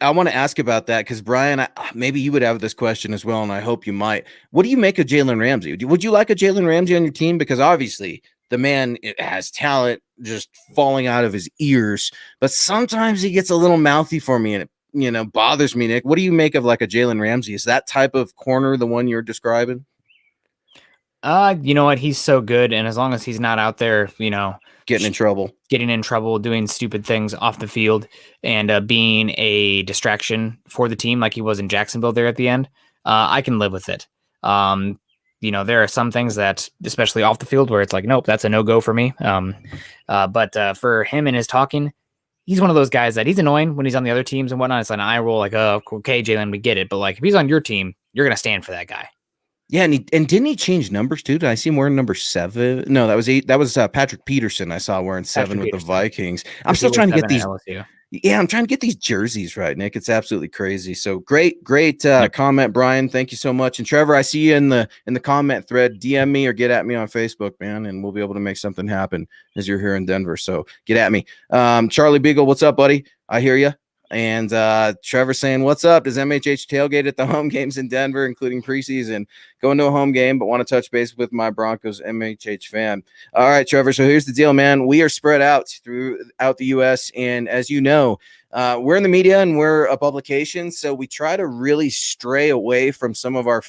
I want to ask about that because Brian, maybe you would have this question as well, and I hope you might. What do you make of Jalen Ramsey? Would you like a Jalen Ramsey on your team? Because obviously the man has talent just falling out of his ears, but sometimes he gets a little mouthy for me, and it bothers me, Nick. What do you make of like a Jalen Ramsey? Is that type of corner the one you're describing? You know what? He's so good, and as long as he's not out there, getting in trouble, doing stupid things off the field, and being a distraction for the team like he was in Jacksonville there at the end, I can live with it. There are some things that, especially off the field, where it's like, nope, that's a no-go for me. But for him and his talking, he's one of those guys that he's annoying when he's on the other teams and whatnot. It's an eye roll, like, oh, okay, Jalen, we get it. But like, if he's on your team, you're going to stand for that guy. Yeah, and didn't he change numbers too? Did I see him wearing number 7? No, that was 8. That was Patrick Peterson. I saw wearing 7 with the Vikings. I'm still trying to get these. Yeah, I'm trying to get these jerseys right, Nick. It's absolutely crazy. So great comment, Brian. Thank you so much. And Trevor, I see you in the comment thread. DM me or get at me on Facebook, man, and we'll be able to make something happen as you're here in Denver. So get at me. Charlie Beagle, what's up, buddy? I hear you. And Trevor saying, what's up? Does MHH tailgate at the home games in Denver, including preseason? Going to a home game, but want to touch base with my Broncos MHH fan. All right, Trevor. So here's the deal, man. We are spread out throughout the U.S. And as you know, we're in the media and we're a publication. So we try to really stray away from some of our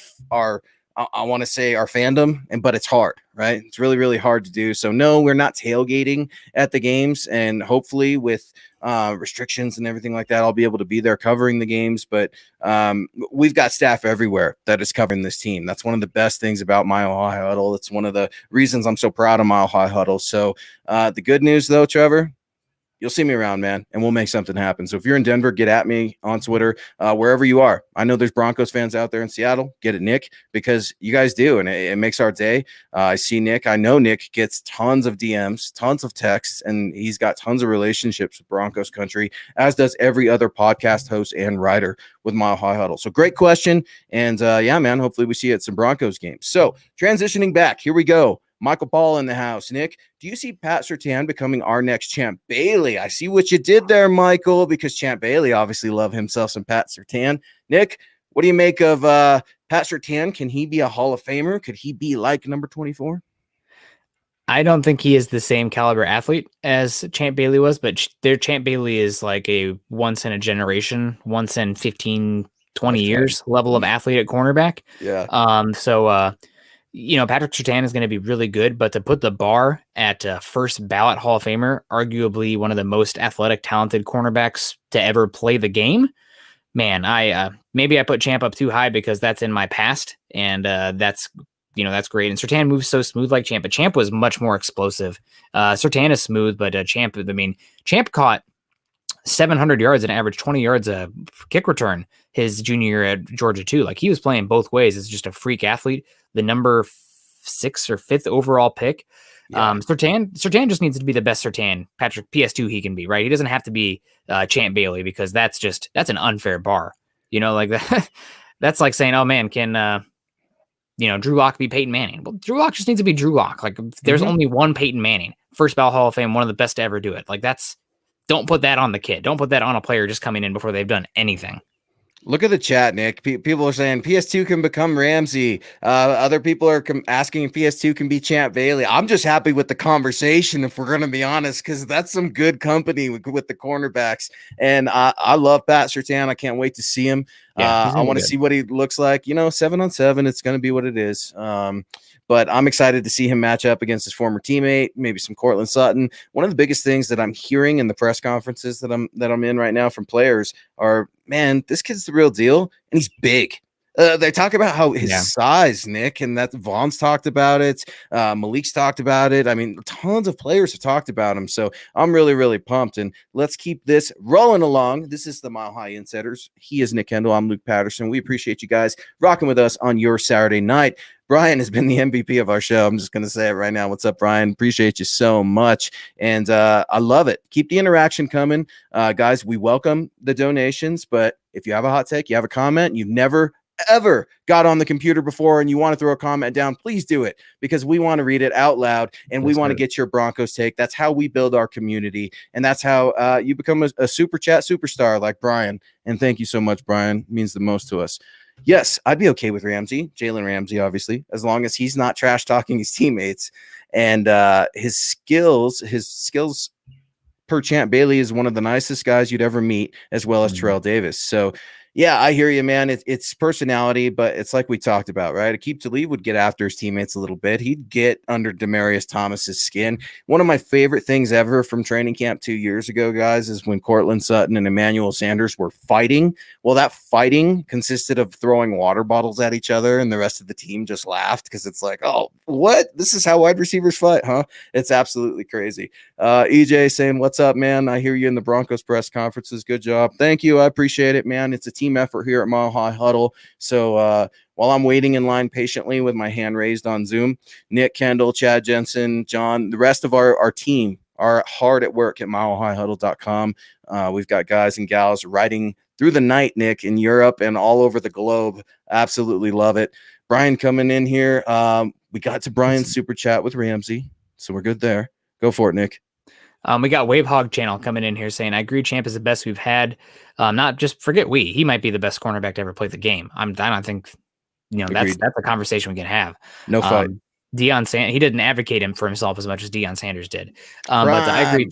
I want to say our fandom, but it's hard, right? It's really, really hard to do. So no, we're not tailgating at the games, and hopefully with restrictions and everything like that, I'll be able to be there covering the games. But we've got staff everywhere that is covering this team. That's one of the best things about Mile High Huddle. It's one of the reasons I'm so proud of Mile High Huddle. So the good news though, Trevor, you'll see me around, man, and we'll make something happen. So if you're in Denver, get at me on Twitter, wherever you are. I know there's Broncos fans out there in Seattle. Get at Nick, because you guys do, and it makes our day. I see Nick. I know Nick gets tons of DMs, tons of texts, and he's got tons of relationships with Broncos country, as does every other podcast host and writer with Mile High Huddle. So great question, and yeah, man, hopefully we see you at some Broncos games. So transitioning back, here we go. Michael Paul in the house. Nick, do you see Pat Surtain becoming our next Champ Bailey? I see what you did there, Michael, because Champ Bailey obviously love himself some Pat Surtain. Nick, what do you make of Pat Surtain? Can he be a Hall of Famer? Could he be like number 24? I don't think he is the same caliber athlete as Champ Bailey was, but their Champ Bailey is like a once in a generation, once in 15, 20 years level of athlete at cornerback. Yeah. Patrick Surtain is going to be really good, but to put the bar at first ballot Hall of Famer, arguably one of the most athletic, talented cornerbacks to ever play the game, man, maybe I put Champ up too high because that's in my past, and that's great. And Surtain moves so smooth like Champ, but Champ was much more explosive. Surtain is smooth, but Champ caught 700 yards and averaged 20 yards a kick return his junior year at Georgia too. Like, he was playing both ways. It's just a freak athlete. The number 6th or 5th overall pick. Yeah. Surtain just needs to be the best Surtain Patrick PS2 he can be, right? He doesn't have to be Champ Bailey, because that's an unfair bar. Like that. That's like saying, oh man, can Drew Lock be Peyton Manning? Well, Drew Lock just needs to be Drew Lock. Like, there's only one Peyton Manning, first ballot Hall of Fame, one of the best to ever do it. Like, don't put that on the kid. Don't put that on a player just coming in before they've done anything. Look at the chat, Nick. People are saying PS2 can become Ramsey. Other people are asking if PS2 can be Champ Bailey. I'm just happy with the conversation, if we're going to be honest, because that's some good company with the cornerbacks. And I love Pat Surtain. I can't wait to see him. I want to see what he looks like. 7-on-7, it's going to be what it is. But I'm excited to see him match up against his former teammate, maybe some Cortland Sutton. One of the biggest things that I'm hearing in the press conferences that I'm in right now from players are, man, this kid's the real deal, and he's big. They talk about how his size, Nick, and that Vaughn's talked about it. Malik's talked about it. I mean, tons of players have talked about him. So I'm really, really pumped. And let's keep this rolling along. This is the Mile High Insiders. He is Nick Kendell. I'm Luke Patterson. We appreciate you guys rocking with us on your Saturday night. Brian has been the MVP of our show. I'm just going to say it right now. What's up, Brian? Appreciate you so much. And I love it. Keep the interaction coming. Guys, we welcome the donations, but if you have a hot take, you have a comment, you've never ever got on the computer before and you want to throw a comment down, please do it, because we want to read it out loud and we want to get your Broncos take. That's how we build our community, and that's how you become a super chat superstar like Brian. And thank you so much, Brian. It means the most to us. Yes, I'd be okay with Jalen Ramsey, obviously, as long as he's not trash talking his teammates. And his skills per Champ Bailey is one of the nicest guys you'd ever meet, as well as Terrell Davis. So yeah, I hear you, man. It's personality, but it's like we talked about, right? Akeem Talib would get after his teammates a little bit. He'd get under Demaryius Thomas's skin. One of my favorite things ever from training camp 2 years ago, guys, is when Cortland Sutton and Emmanuel Sanders were fighting. Well, that fighting consisted of throwing water bottles at each other, and the rest of the team just laughed because it's like, oh, what? This is how wide receivers fight, huh? It's absolutely crazy. EJ saying, what's up, man? I hear you in the Broncos press conferences. Good job. Thank you. I appreciate it, man. It's a team effort here at Mile High Huddle. So while I'm waiting in line patiently with my hand raised on Zoom, Nick Kendell, Chad Jensen, John, the rest of our team are hard at work at milehighhuddle.com. We've got guys and gals riding through the night, Nick, in Europe and all over the globe. Absolutely love it. Brian coming in here. We got to Brian's super chat with Ramsey, so we're good there. Go for it, Nick. We got Wave Hog Channel coming in here saying, I agree Champ is the best we've had. Not just forget he might be the best cornerback to ever play the game. I don't think, that's a conversation we can have. No fight. He didn't advocate him for himself as much as Deion Sanders did. But I agree.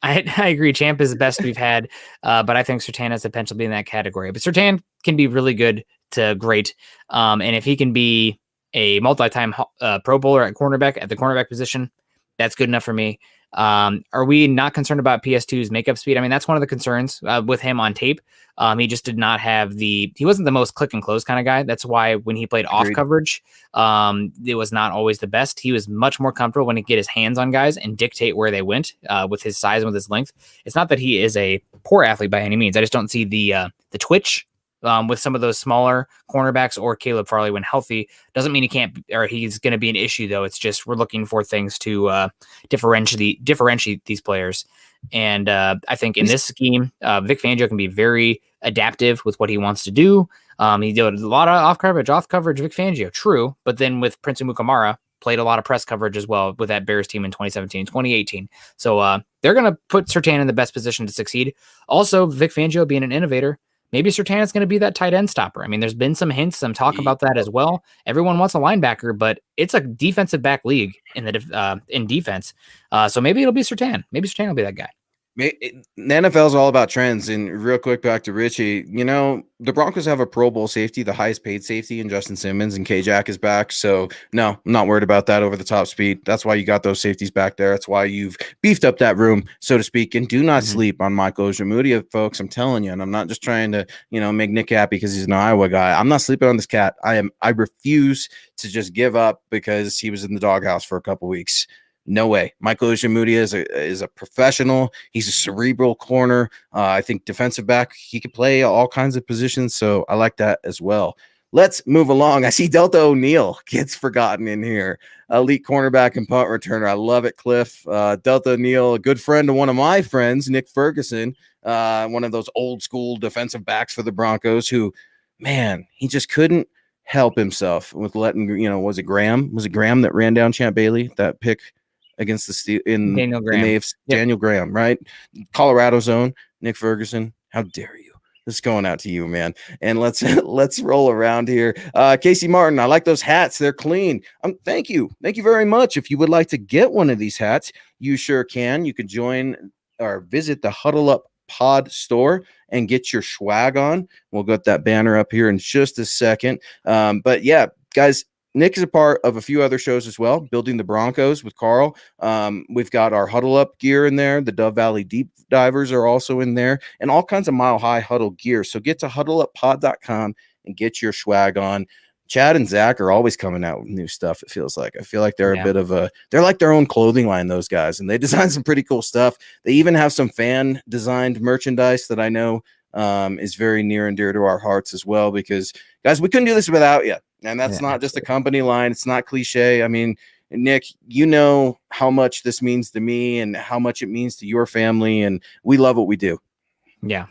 I agree. Champ is the best we've had. But I think Surtain has the potential to be in that category. But Surtain can be really good to great. And if he can be a multi-time Pro Bowler at the cornerback position, that's good enough for me. Are we not concerned about PS2's makeup speed? I mean, that's one of the concerns with him on tape. He just did not have he wasn't the most click and close kind of guy. That's why when he played off coverage, it was not always the best. He was much more comfortable when he get his hands on guys and dictate where they went with his size and with his length. It's not that he is a poor athlete by any means. I just don't see the twitch with some of those smaller cornerbacks or Caleb Farley when healthy. Doesn't mean he can't, or he's going to be an issue though. It's just, we're looking for things to differentiate these players. And I think in this scheme, Vic Fangio can be very adaptive with what he wants to do. He did a lot of off coverage, Vic Fangio, true. But then with Prince Amukamara, played a lot of press coverage as well with that Bears team in 2017, 2018. So they're going to put Surtain in the best position to succeed. Also, Vic Fangio being an innovator, maybe Surtain is going to be that tight end stopper. I mean, there's been some hints, some talk about that as well. Everyone wants a linebacker, but it's a defensive back league in defense. So maybe it'll be Surtain. Maybe Surtain will be that guy. The NFL is all about trends. And real quick, back to Richie, the Broncos have a Pro Bowl safety, the highest paid safety in Justin Simmons, and K-Jack is back. So no, I'm not worried about that over the top speed. That's why you got those safeties back there. That's why you've beefed up that room, so to speak. And do not sleep on Michael Ojemudia, folks. I'm telling you, and I'm not just trying to, make Nick happy because he's an Iowa guy. I'm not sleeping on this cat. I refuse to just give up because he was in the doghouse for a couple weeks. No way. Michael Ojemudia is a professional. He's a cerebral corner. I think defensive back, he could play all kinds of positions. So I like that as well. Let's move along. I see Delta O'Neal gets forgotten in here. Elite cornerback and punt returner. I love it, Cliff. Delta O'Neal, a good friend of one of my friends, Nick Ferguson, one of those old school defensive backs for the Broncos who, man, he just couldn't help himself with letting, was it Graham? Was it Graham that ran down Champ Bailey, that pick against the Daniel Graham. Daniel Graham, right? Colorado's own Nick Ferguson. How dare you? This is going out to you, man. And let's roll around here. Casey Martin, I like those hats. They're clean. Thank you very much. If you would like to get one of these hats, you sure can. You can join or visit the Huddle Up Pod store and get your swag on. We'll get that banner up here in just a second. But yeah, guys, Nick is a part of a few other shows as well, Building the Broncos with Carl. We've got our Huddle Up gear in there. The Dove Valley Deep Divers are also in there, and all kinds of Mile High Huddle gear. So get to huddleuppod.com and get your swag on. Chad and Zach are always coming out with new stuff, it feels like. I feel like they're they're like their own clothing line, those guys, and they design some pretty cool stuff. They even have some fan-designed merchandise that I know is very near and dear to our hearts as well, because, guys, we couldn't do this without you. And that's not just a company line. It's not cliche. I mean, Nick, you know how much this means to me and how much it means to your family, and we love what we do. Yeah.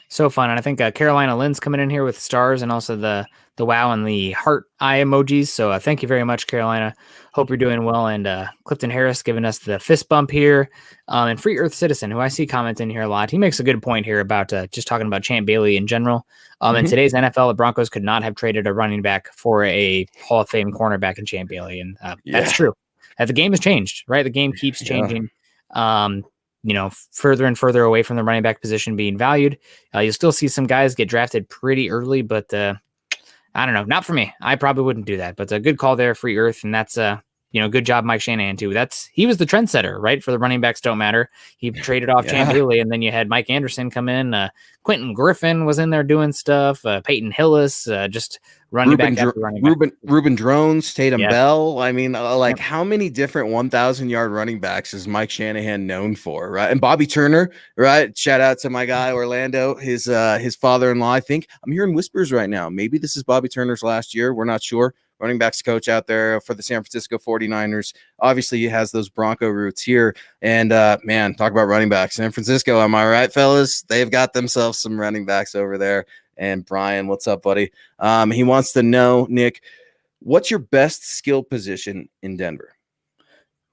So fun. And I think Carolina Lynn's coming in here with stars and also the wow and the heart eye emojis. So thank you very much, Carolina. Hope you're doing well. And Clifton Harris giving us the fist bump here. And Free Earth Citizen, who I see commenting here a lot. He makes a good point here about just talking about Champ Bailey in general. In today's NFL, the Broncos could not have traded a running back for a Hall of Fame cornerback in Champ Bailey. And that's true. The game has changed, right? The game keeps changing. Further and further away from the running back position being valued. You'll still see some guys get drafted pretty early, but I don't know. Not for me. I probably wouldn't do that, but a good call there, Free Earth. And that's, good job, Mike Shanahan, too. He was the trendsetter, right? For the running backs don't matter. He traded off Champ Bailey, and then you had Mike Anderson come in. Quentin Griffin was in there doing stuff. Peyton Hillis, just running back after running back. Ruben Drones, Tatum Bell. I mean, how many different 1,000-yard running backs is Mike Shanahan known for, right? And Bobby Turner, right? Shout out to my guy Orlando, his father-in-law. I think I'm hearing whispers right now. Maybe this is Bobby Turner's last year. We're not sure. Running backs coach out there for the San Francisco 49ers. Obviously, he has those Bronco roots here. And, man, talk about running backs. San Francisco, am I right, fellas? They've got themselves some running backs over there. And Brian, what's up, buddy? He wants to know, Nick, what's your best skill position in Denver?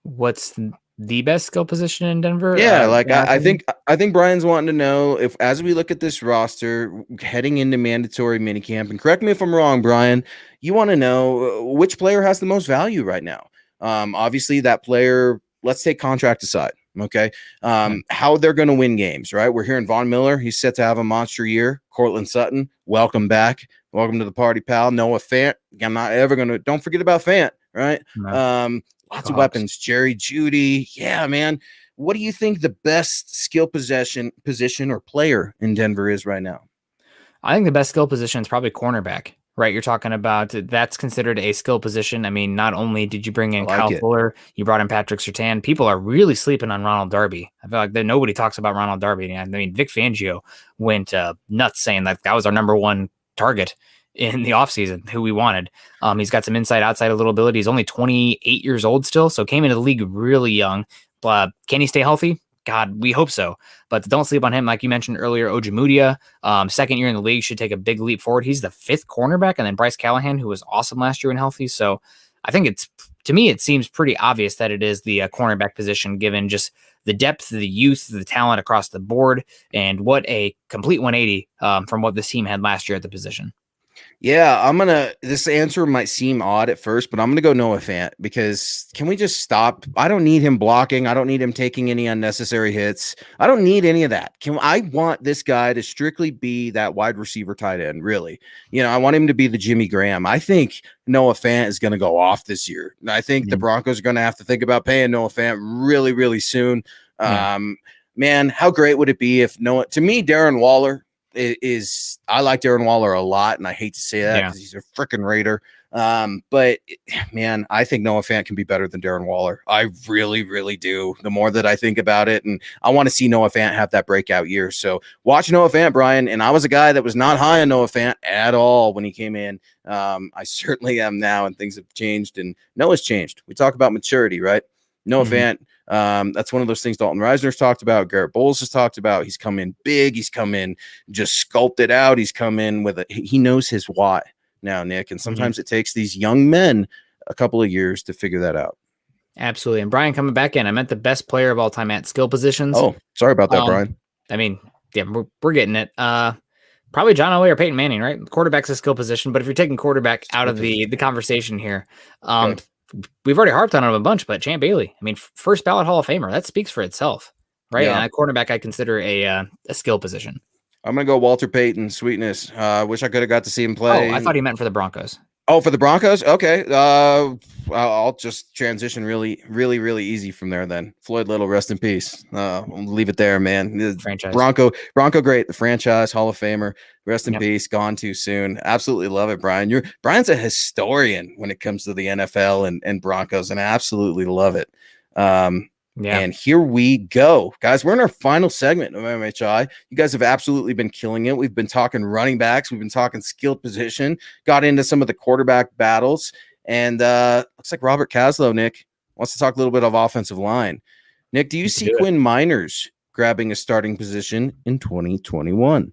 What's the best skill position in Denver? Yeah, I think Brian's wanting to know if, as we look at this roster heading into mandatory minicamp, and correct me if I'm wrong, Brian, you want to know which player has the most value right now. Obviously, that player, let's take contract aside. Okay. How they're going to win games, right? We're hearing Von Miller. He's set to have a monster year. Cortland Sutton, welcome back. Welcome to the party, pal. Noah Fant. I'm not ever going to, don't forget about Fant, right? No. Lots of weapons. Jerry Jeudy. Yeah, man. What do you think the best skill position or player in Denver is right now? I think the best skill position is probably cornerback. Right, you're talking about that's considered a skill position. I mean, not only did you bring in Kyle Fuller, you brought in Patrick Surtain. People are really sleeping on Ronald Darby. I feel like nobody talks about Ronald Darby. I mean, Vic Fangio went nuts saying that was our number one target in the offseason, who we wanted. He's got some outside a little ability. He's only 28 years old still, so came into the league really young. Can he stay healthy? God, we hope so. But don't sleep on him. Like you mentioned earlier, Ojemudia, second year in the league, should take a big leap forward. He's the fifth cornerback. And then Bryce Callahan, who was awesome last year when healthy. So I think to me, it seems pretty obvious that it is the cornerback position, given just the depth, the youth, the talent across the board, and what a complete 180 from what this team had last year at the position. Yeah, this answer might seem odd at first, but I'm going to go Noah Fant because can we just stop? I don't need him blocking. I don't need him taking any unnecessary hits. I don't need any of that. I want this guy to strictly be that wide receiver tight end, really. I want him to be the Jimmy Graham. I think Noah Fant is going to go off this year. I think the Broncos are going to have to think about paying Noah Fant really, really soon. Yeah. Man, how great would it be if to me, Darren Waller I like Darren Waller a lot, and I hate to say that because he's a freaking Raider. But man, I think Noah Fant can be better than Darren Waller. I really, really do. The more that I think about it, and I want to see Noah Fant have that breakout year. So watch Noah Fant, Brian. And I was a guy that was not high on Noah Fant at all when he came in. I certainly am now, and things have changed, and Noah's changed. We talk about maturity, right? Noah Fant. That's one of those things Dalton Reisner's talked about. Garrett Bowles has talked about. He's come in big. He's come in just sculpted out. He's come in he knows his why now, Nick. And sometimes it takes these young men a couple of years to figure that out. Absolutely. And Brian coming back in, I meant the best player of all time at skill positions. Oh, sorry about that, Brian. I mean, yeah, we're getting it. Probably John Elway or Peyton Manning, right? Quarterback's a skill position, but if you're taking quarterback out of the conversation here, we've already harped on him a bunch, but Champ Bailey, I mean, first ballot Hall of Famer, that speaks for itself, right? Yeah. And at quarterback, I consider a skill position. I'm going to go Walter Payton, sweetness. Wish I could have got to see him play. Oh, I thought he meant for the Broncos. Oh, for the Broncos? Okay. I'll just transition really, really, really easy from there then. Floyd Little, rest in peace. I'll leave it there, man. The franchise. Bronco great. The franchise, Hall of Famer. Rest in peace. Gone too soon. Absolutely love it, Brian. Brian's a historian when it comes to the NFL and Broncos, and I absolutely love it. And here we go, guys. We're in our final segment of MHI. You guys have absolutely been killing it. We've been talking running backs. We've been talking skilled position, got into some of the quarterback battles, and looks like Robert Caslow, Nick, wants to talk a little bit of offensive line. Nick, do you see Quinn Miners grabbing a starting position in 2021?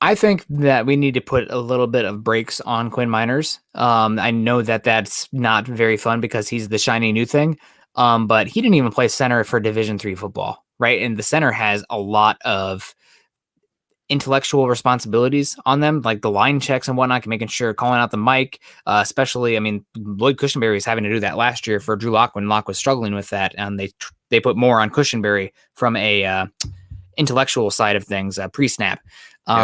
I think that we need to put a little bit of brakes on Quinn Miners. I know that that's not very fun because he's the shiny new thing. But he didn't even play center for Division III football, right? And the center has a lot of intellectual responsibilities on them, like the line checks and whatnot, making sure calling out the mic, especially, I mean, Lloyd Cushenberry was having to do that last year for Drew Lock when Lock was struggling with that. And they put more on Cushenberry from a intellectual side of things, pre-snap.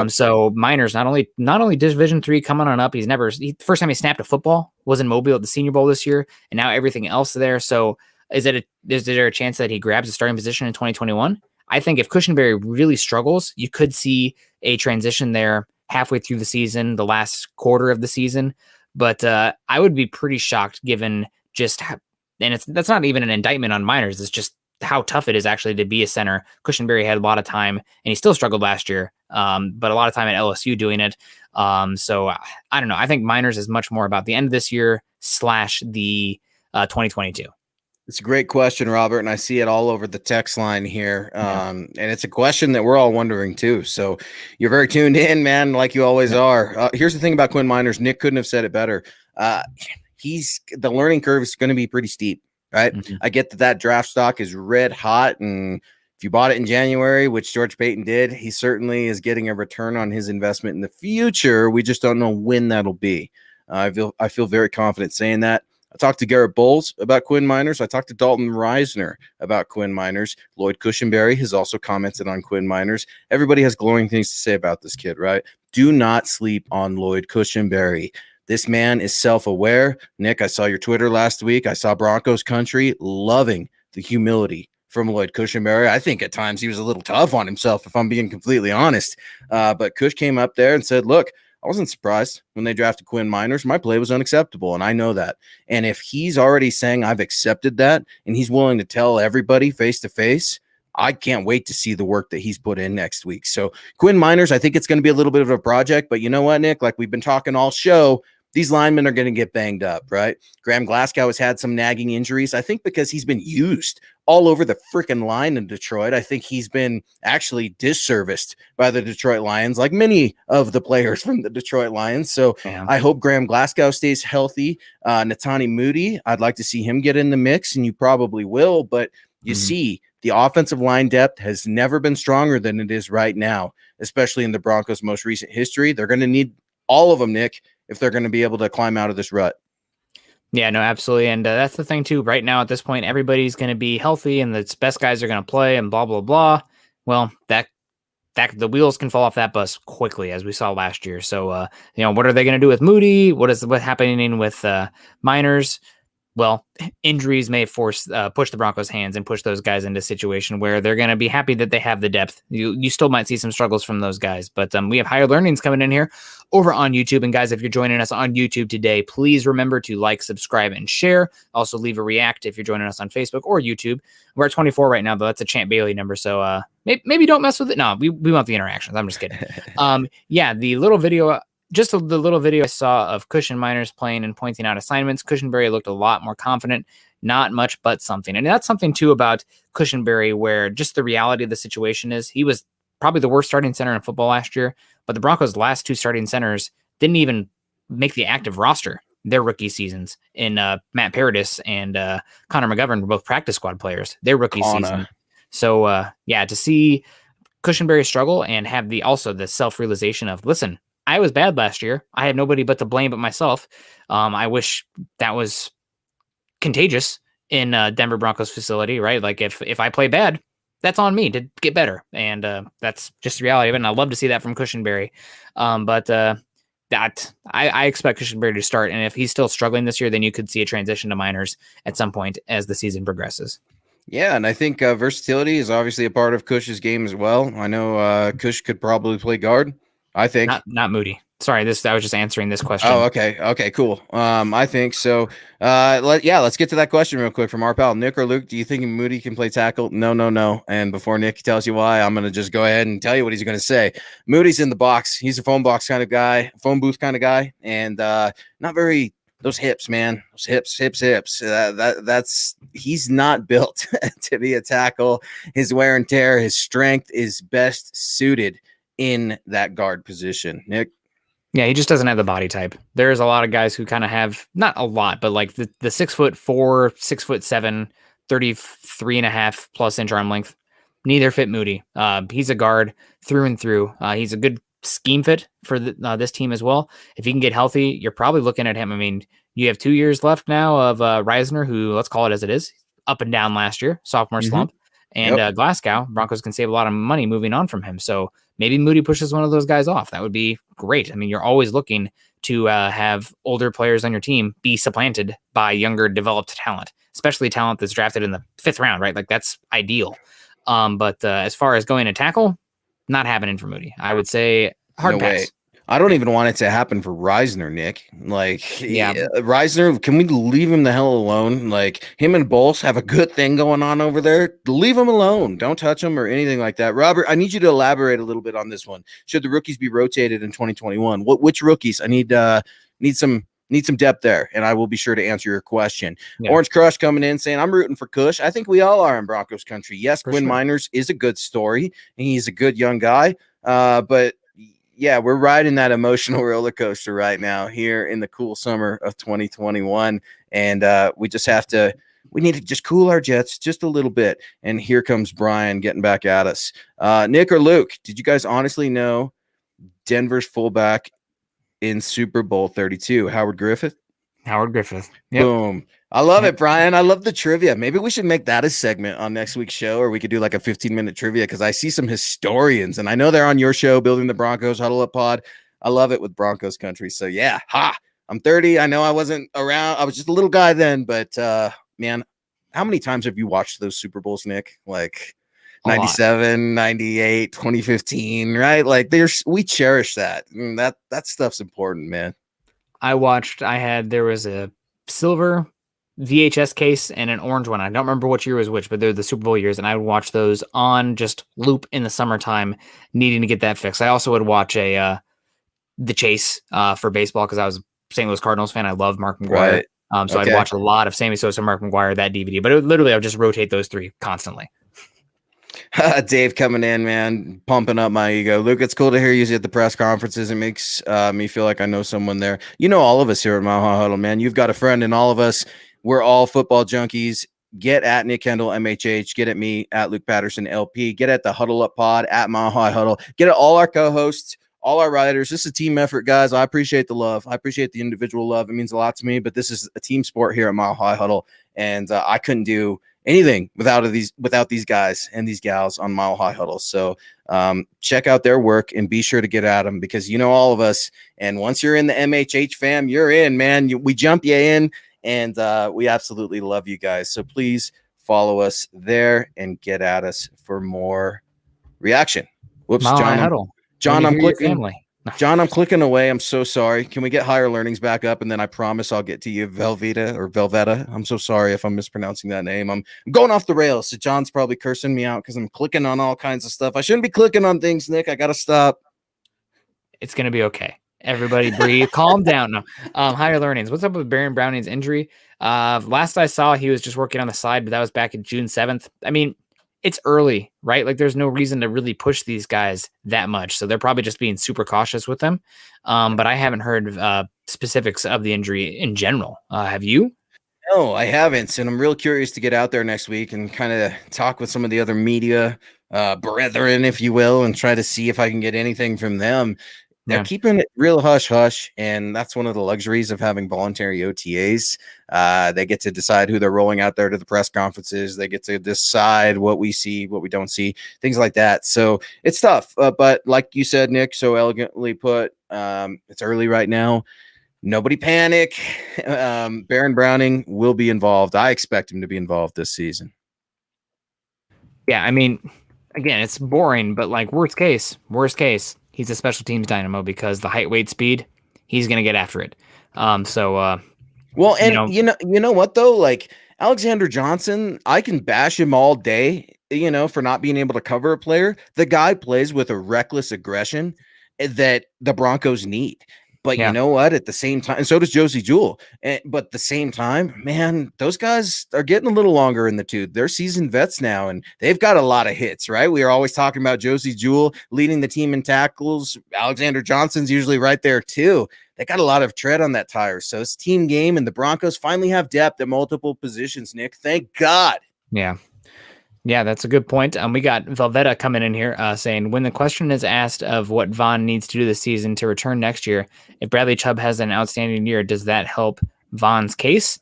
So Miners, not only Division III coming on up, first time he snapped a football was in Mobile at the Senior Bowl this year, and now everything else there. So is there a chance that he grabs a starting position in 2021? I think if Cushenberry really struggles, you could see a transition there halfway through the season, the last quarter of the season. But I would be pretty shocked given just that's not even an indictment on Miners. It's just how tough it is actually to be a center. Cushenberry had a lot of time, and he still struggled last year, but a lot of time at LSU doing it. So I don't know. I think Miners is much more about the end of this year / the 2022. It's a great question, Robert, and I see it all over the text line here. And it's a question that we're all wondering too. So you're very tuned in, man, like you always are. Here's the thing about Quinn Miners. Nick couldn't have said it better. The learning curve is going to be pretty steep, right? Mm-hmm. I get that draft stock is red hot, and if you bought it in January, which George Paton did, he certainly is getting a return on his investment in the future. We just don't know when that'll be. I feel very confident saying that. I talked to Garrett Bowles about Quinn Miners. I talked to Dalton Reisner about Quinn Miners. Lloyd Cushenberry has also commented on Quinn Miners. Everybody has glowing things to say about this kid, right? Do not sleep on Lloyd Cushenberry. This man is self-aware. Nick, I saw your Twitter last week. I saw Broncos country loving the humility from Lloyd Cushenberry. I think at times he was a little tough on himself, if I'm being completely honest. But Cush came up there and said, look, I wasn't surprised when they drafted Quinn Miners. My play was unacceptable, and I know that. And if he's already saying I've accepted that, and he's willing to tell everybody face-to-face, I can't wait to see the work that he's put in next week. So Quinn Miners, I think it's going to be a little bit of a project, but you know what, Nick? Like we've been talking all show, these linemen are going to get banged up, right? Graham Glasgow has had some nagging injuries, I think, because he's been used all over the freaking line in Detroit. I think he's been actually disserviced by the Detroit Lions, like many of the players from the Detroit Lions. So Yeah. I hope Graham Glasgow stays healthy. Netani Moody, I'd like to see him get in the mix, and you probably will. But you see, the offensive line depth has never been stronger than it is right now, especially in the Broncos' most recent history. They're going to need all of them, Nick, if they're going to be able to climb out of this rut. Yeah, no, absolutely. And that's the thing, too. Right now, at this point, everybody's going to be healthy and the best guys are going to play and blah, blah, blah. Well, that the wheels can fall off that bus quickly, as we saw last year. So, what are they going to do with Moody? What's happening with Miners? Well, injuries may push the Broncos' hands and push those guys into a situation where they're going to be happy that they have the depth. You still might see some struggles from those guys, but we have higher learnings coming in here over on YouTube. And guys, if you're joining us on YouTube today, please remember to like, subscribe, and share. Also, leave a react if you're joining us on Facebook or YouTube. We're at 24 right now, though. That's a Champ Bailey number, so maybe don't mess with it. No, we want the interactions. I'm just kidding. The little video. Just the little video I saw of Cushion Miners playing and pointing out assignments, Cushionberry looked a lot more confident, not much but something. And that's something, too, about Cushionberry, where just the reality of the situation is he was probably the worst starting center in football last year, but the Broncos' last two starting centers didn't even make the active roster their rookie seasons in Matt Paradis and Connor McGovern were both practice squad players, their rookie season. So, to see Cushionberry struggle and have the self-realization of, listen, I was bad last year. I had nobody but to blame but myself. I wish that was contagious in Denver Broncos facility, right? Like if I play bad, that's on me to get better. And that's just the reality of it. And I love to see that from Cushionberry. I expect Cushionberry to start. And if he's still struggling this year, then you could see a transition to Miners at some point as the season progresses. Yeah, and I think versatility is obviously a part of Cush's game as well. I know Cush could probably play guard. I think not Moody. Sorry, I was just answering this question. Oh, okay, cool. I think so. Let's get to that question real quick from our pal Nick or Luke. Do you think Moody can play tackle? No. And before Nick tells you why, I'm gonna just go ahead and tell you what he's gonna say. Moody's in the box. He's a phone box kind of guy, phone booth kind of guy, and not very. Those hips, man. Those hips. That's he's not built to be a tackle. His wear and tear, his strength is best suited in that guard position. Nick? Yeah, he just doesn't have the body type. There's a lot of guys who kind of have, not a lot, but like the 6'4", 6'7", 33.5 plus inch arm length. Neither fit Moody. He's a guard through and through. He's a good scheme fit for this team as well. If he can get healthy, you're probably looking at him. I mean, you have 2 years left now of Reisner, who, let's call it as it is, up and down last year, sophomore slump. And Glasgow, Broncos can save a lot of money moving on from him. So maybe Moody pushes one of those guys off. That would be great. I mean, you're always looking to have older players on your team be supplanted by younger, developed talent, especially talent that's drafted in the 5th round, right? Like that's ideal. But as far as going to tackle, not happening for Moody. I would say hard pass. Way. I don't even want it to happen for Reisner, Nick. Like, yeah, Reisner, can we leave him the hell alone? Like, him and Bowles have a good thing going on over there. Leave him alone. Don't touch him or anything like that. Robert, I need you to elaborate a little bit on this one. Should the rookies be rotated in 2021? Which rookies? I need some depth there, and I will be sure to answer your question. Yeah. Orange Crush coming in saying, I'm rooting for Cush. I think we all are in Broncos country. Yes, for Quinn Miners is a good story, and he's a good young guy, but yeah, we're riding that emotional roller coaster right now here in the cool summer of 2021. And we need to just cool our jets just a little bit. And here comes Brian getting back at us. Nick or Luke, did you guys honestly know Denver's fullback in Super Bowl 32, Howard Griffith? Yep. Boom. I love it, Brian. I love the trivia. Maybe we should make that a segment on next week's show, or we could do like a 15-minute trivia, because I see some historians, and I know they're on your show, Building the Broncos, Huddle Up Pod. I love it with Broncos country. So, yeah, I'm 30. I know I wasn't around. I was just a little guy then, but, man, how many times have you watched those Super Bowls, Nick? Like 97, 98, 2015, right? Like we cherish that. That stuff's important, man. There was a silver VHS case and an orange one. I don't remember which year was which, but they're the Super Bowl years, and I would watch those on just loop in the summertime, needing to get that fixed. I also would watch the Chase for baseball, because I was St. Louis Cardinals fan. I love Mark McGwire. Right. So I'd watch a lot of Sammy Sosa, Mark McGwire, that DVD. But literally, I would just rotate those three constantly. Dave coming in, man, pumping up my ego. Luke, it's cool to hear you at the press conferences. It makes me feel like I know someone there. You know, all of us here at Mile High Huddle, man. You've got a friend, and all of us, we're all football junkies. Get at Nick Kendell, MHH. Get at me, at Luke Patterson, LP. Get at the Huddle Up Pod, at Mile High Huddle. Get at all our co-hosts, all our writers. This is a team effort, guys. I appreciate the love. I appreciate the individual love. It means a lot to me, but this is a team sport here at Mile High Huddle, and I couldn't do anything without these guys and these gals on Mile High Huddle. So check out their work and be sure to get at them, because you know all of us. And once you're in the MHH fam, you're in, man. We jump you in, and we absolutely love you guys. So please follow us there and get at us for more reaction. Whoops, Mile High John. Huddle. John, I'm clicking. Family. John, I'm clicking away. I'm so sorry. Can we get higher learnings back up? And then I promise I'll get to you, Velveta. I'm so sorry if I'm mispronouncing that name. I'm going off the rails. So John's probably cursing me out because I'm clicking on all kinds of stuff. I shouldn't be clicking on things, Nick. I got to stop. It's going to be okay. Everybody breathe. Calm down. No. Higher learnings. What's up with Baron Browning's injury? Last I saw, he was just working on the side, but that was back in June 7th. I mean, it's early, right? Like there's no reason to really push these guys that much. So they're probably just being super cautious with them. But I haven't heard specifics of the injury in general. Have you? No, I haven't. And I'm real curious to get out there next week and kind of talk with some of the other media brethren, if you will, and try to see if I can get anything from them. They're keeping it real hush-hush, and that's one of the luxuries of having voluntary OTAs. They get to decide who they're rolling out there to the press conferences. They get to decide what we see, what we don't see, things like that. So it's tough. But like you said, Nick, so elegantly put, it's early right now. Nobody panic. Baron Browning will be involved. I expect him to be involved this season. Yeah, I mean, again, it's boring, but like worst case, he's a special teams dynamo because the height, weight, speed, he's going to get after it. Well, and you know what though? Like Alexander Johnson, I can bash him all day, for not being able to cover a player. The guy plays with a reckless aggression that the Broncos need. But you know what? At the same time, and so does Josie Jewell. But at the same time, man, those guys are getting a little longer in the tooth. They're seasoned vets now, and they've got a lot of hits, right? We are always talking about Josie Jewell leading the team in tackles. Alexander Johnson's usually right there too. They got a lot of tread on that tire. So it's team game, and the Broncos finally have depth at multiple positions, Nick. Thank God. Yeah, that's a good point. We got Velveta coming in here saying, when the question is asked of what Von needs to do this season to return next year, if Bradley Chubb has an outstanding year, does that help Von's case?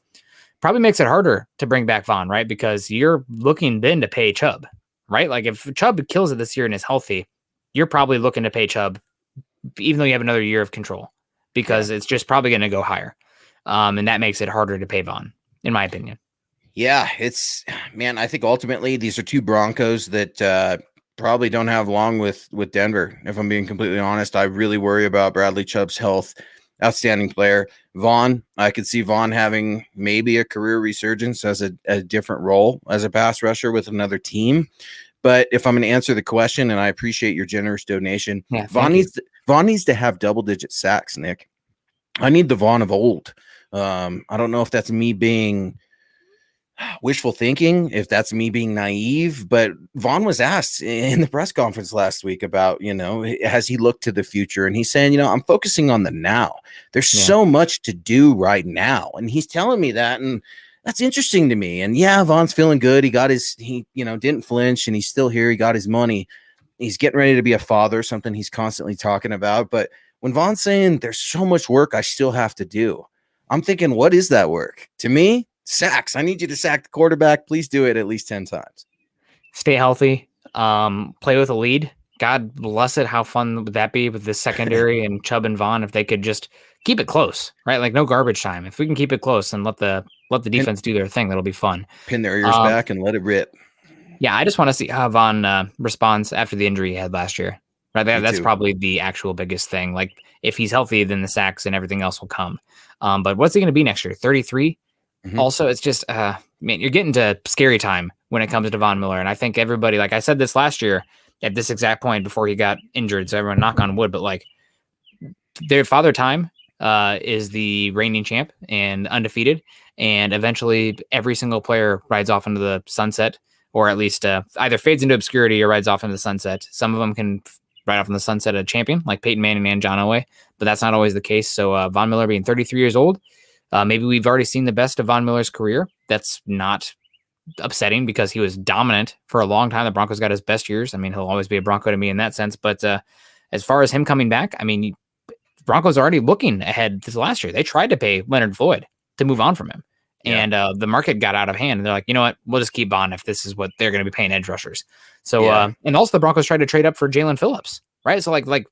Probably makes it harder to bring back Von, right? Because you're looking then to pay Chubb, right? Like if Chubb kills it this year and is healthy, you're probably looking to pay Chubb, even though you have another year of control, because it's just probably going to go higher. And that makes it harder to pay Von, in my opinion. Yeah, I think ultimately these are two Broncos that probably don't have long with Denver. If I'm being completely honest, I really worry about Bradley Chubb's health. Outstanding player. Von, I could see Von having maybe a career resurgence as a different role as a pass rusher with another team. But if I'm going to answer the question, and I appreciate your generous donation, Von needs to have double-digit sacks, Nick. I need the Von of old. I don't know if that's me being wishful thinking, if that's me being naive, but Von was asked in the press conference last week about, has he looked to the future? And he's saying, I'm focusing on the now. There's so much to do right now. And he's telling me that. And that's interesting to me. And Von's feeling good. He didn't flinch, and he's still here. He got his money. He's getting ready to be a father, something he's constantly talking about. But when Von's saying there's so much work I still have to do, I'm thinking, what is that work? To me, sacks. I need you to sack the quarterback. Please do it at least 10 times. Stay healthy. Play with a lead. God bless it. How fun would that be with the secondary and Chubb and Von if they could just keep it close, right? Like no garbage time. If we can keep it close and let the defense do their thing, that'll be fun. Pin their ears back and let it rip. Yeah, I just want to see how Von responds after the injury he had last year. Right, that's probably the actual biggest thing. Like if he's healthy, then the sacks and everything else will come. But what's he going to be next year? 33. Mm-hmm. Also, it's just, you're getting to scary time when it comes to Von Miller. And I think everybody, like I said this last year at this exact point before he got injured, so everyone knock on wood, but like their father time, is the reigning champ and undefeated. And eventually every single player rides off into the sunset, or at least either fades into obscurity or rides off into the sunset. Some of them can ride off in the sunset a champion, like Peyton Manning and John Elway, but that's not always the case. So Von Miller being 33 years old, maybe we've already seen the best of Von Miller's career. That's not upsetting because he was dominant for a long time. The Broncos got his best years. I mean, he'll always be a Bronco to me in that sense. But as far as him coming back, I mean, Broncos are already looking ahead this last year. They tried to pay Leonard Floyd to move on from him. Yeah. And the market got out of hand. And they're like, you know what? We'll just keep Von if this is what they're going to be paying edge rushers. So, and also the Broncos tried to trade up for Jalen Phillips, right? So like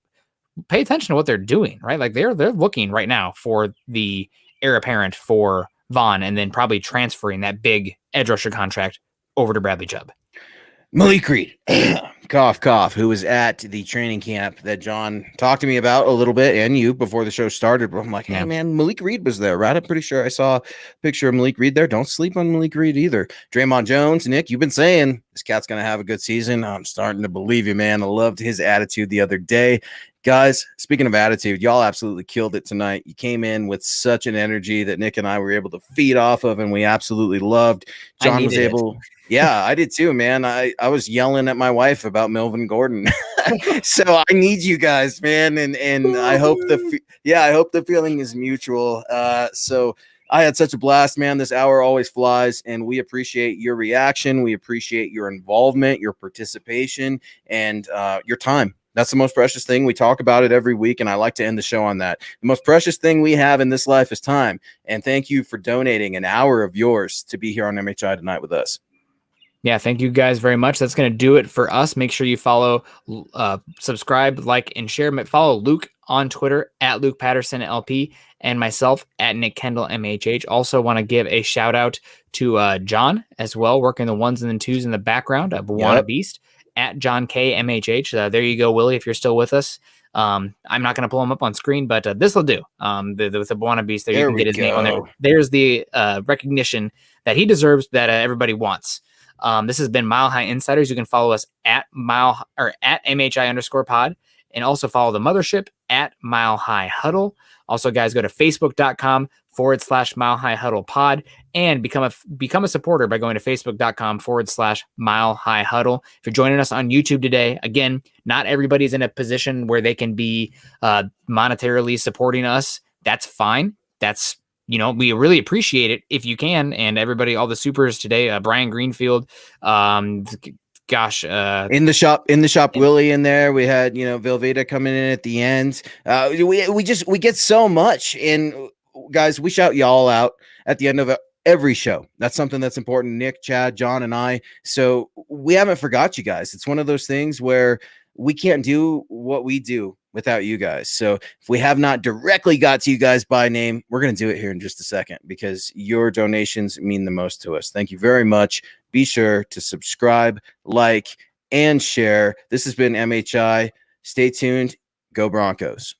pay attention to what they're doing, right? Like they're looking right now for the heir apparent for Von, and then probably transferring that big edge rusher contract over to Bradley Chubb. Malik Reed, cough, who was at the training camp that John talked to me about a little bit, and you before the show started. But I'm like, hey, man, Malik Reed was there, right? I'm pretty sure I saw a picture of Malik Reed there. Don't sleep on Malik Reed either. Draymond Jones, Nick, you've been saying this cat's going to have a good season. I'm starting to believe you, man. I loved his attitude the other day. Guys, speaking of attitude, y'all absolutely killed it tonight. You came in with such an energy that Nick and I were able to feed off of, and we absolutely loved. John was able... Yeah, I did too, man. I was yelling at my wife about Melvin Gordon. So I need you guys, man. And I hope the feeling is mutual. So I had such a blast, man. This hour always flies, and we appreciate your reaction. We appreciate your involvement, your participation, and your time. That's the most precious thing. We talk about it every week, and I like to end the show on that. The most precious thing we have in this life is time. And thank you for donating an hour of yours to be here on MHI tonight with us. Yeah, thank you guys very much. That's going to do it for us. Make sure you follow, subscribe, like, and share. Follow Luke on Twitter at Luke Patterson LP and myself at Nick Kendell MHH. Also want to give a shout out to John as well, working the ones and the twos in the background of Buwana Beast at John K MHH. There you go, Willie, if you're still with us. I'm not going to pull him up on screen, but this will do. With the Buwana Beast, there you can get his name on there. There's the recognition that he deserves, that everybody wants. This has been Mile High Insiders. You can follow us at MHI_pod, and also follow the mothership at Mile High Huddle. Also, guys, go to Facebook.com/Mile High Huddle pod and become a supporter by going to Facebook.com/Mile High Huddle. If you're joining us on YouTube today, again, not everybody's in a position where they can be monetarily supporting us. That's fine. That's, we really appreciate it if you can. And everybody, all the supers today, Brian Greenfield, in the shop, Willie in there. We had, Velveeta coming in at the end. We get so much. And guys, we shout y'all out at the end of every show. That's something that's important. Nick, Chad, John, and I. So we haven't forgot you guys. It's one of those things where we can't do what we do without you guys. So if we have not directly got to you guys by name, we're going to do it here in just a second, because your donations mean the most to us. Thank you very much. Be sure to subscribe, like, and share. This has been MHI. Stay tuned. Go Broncos.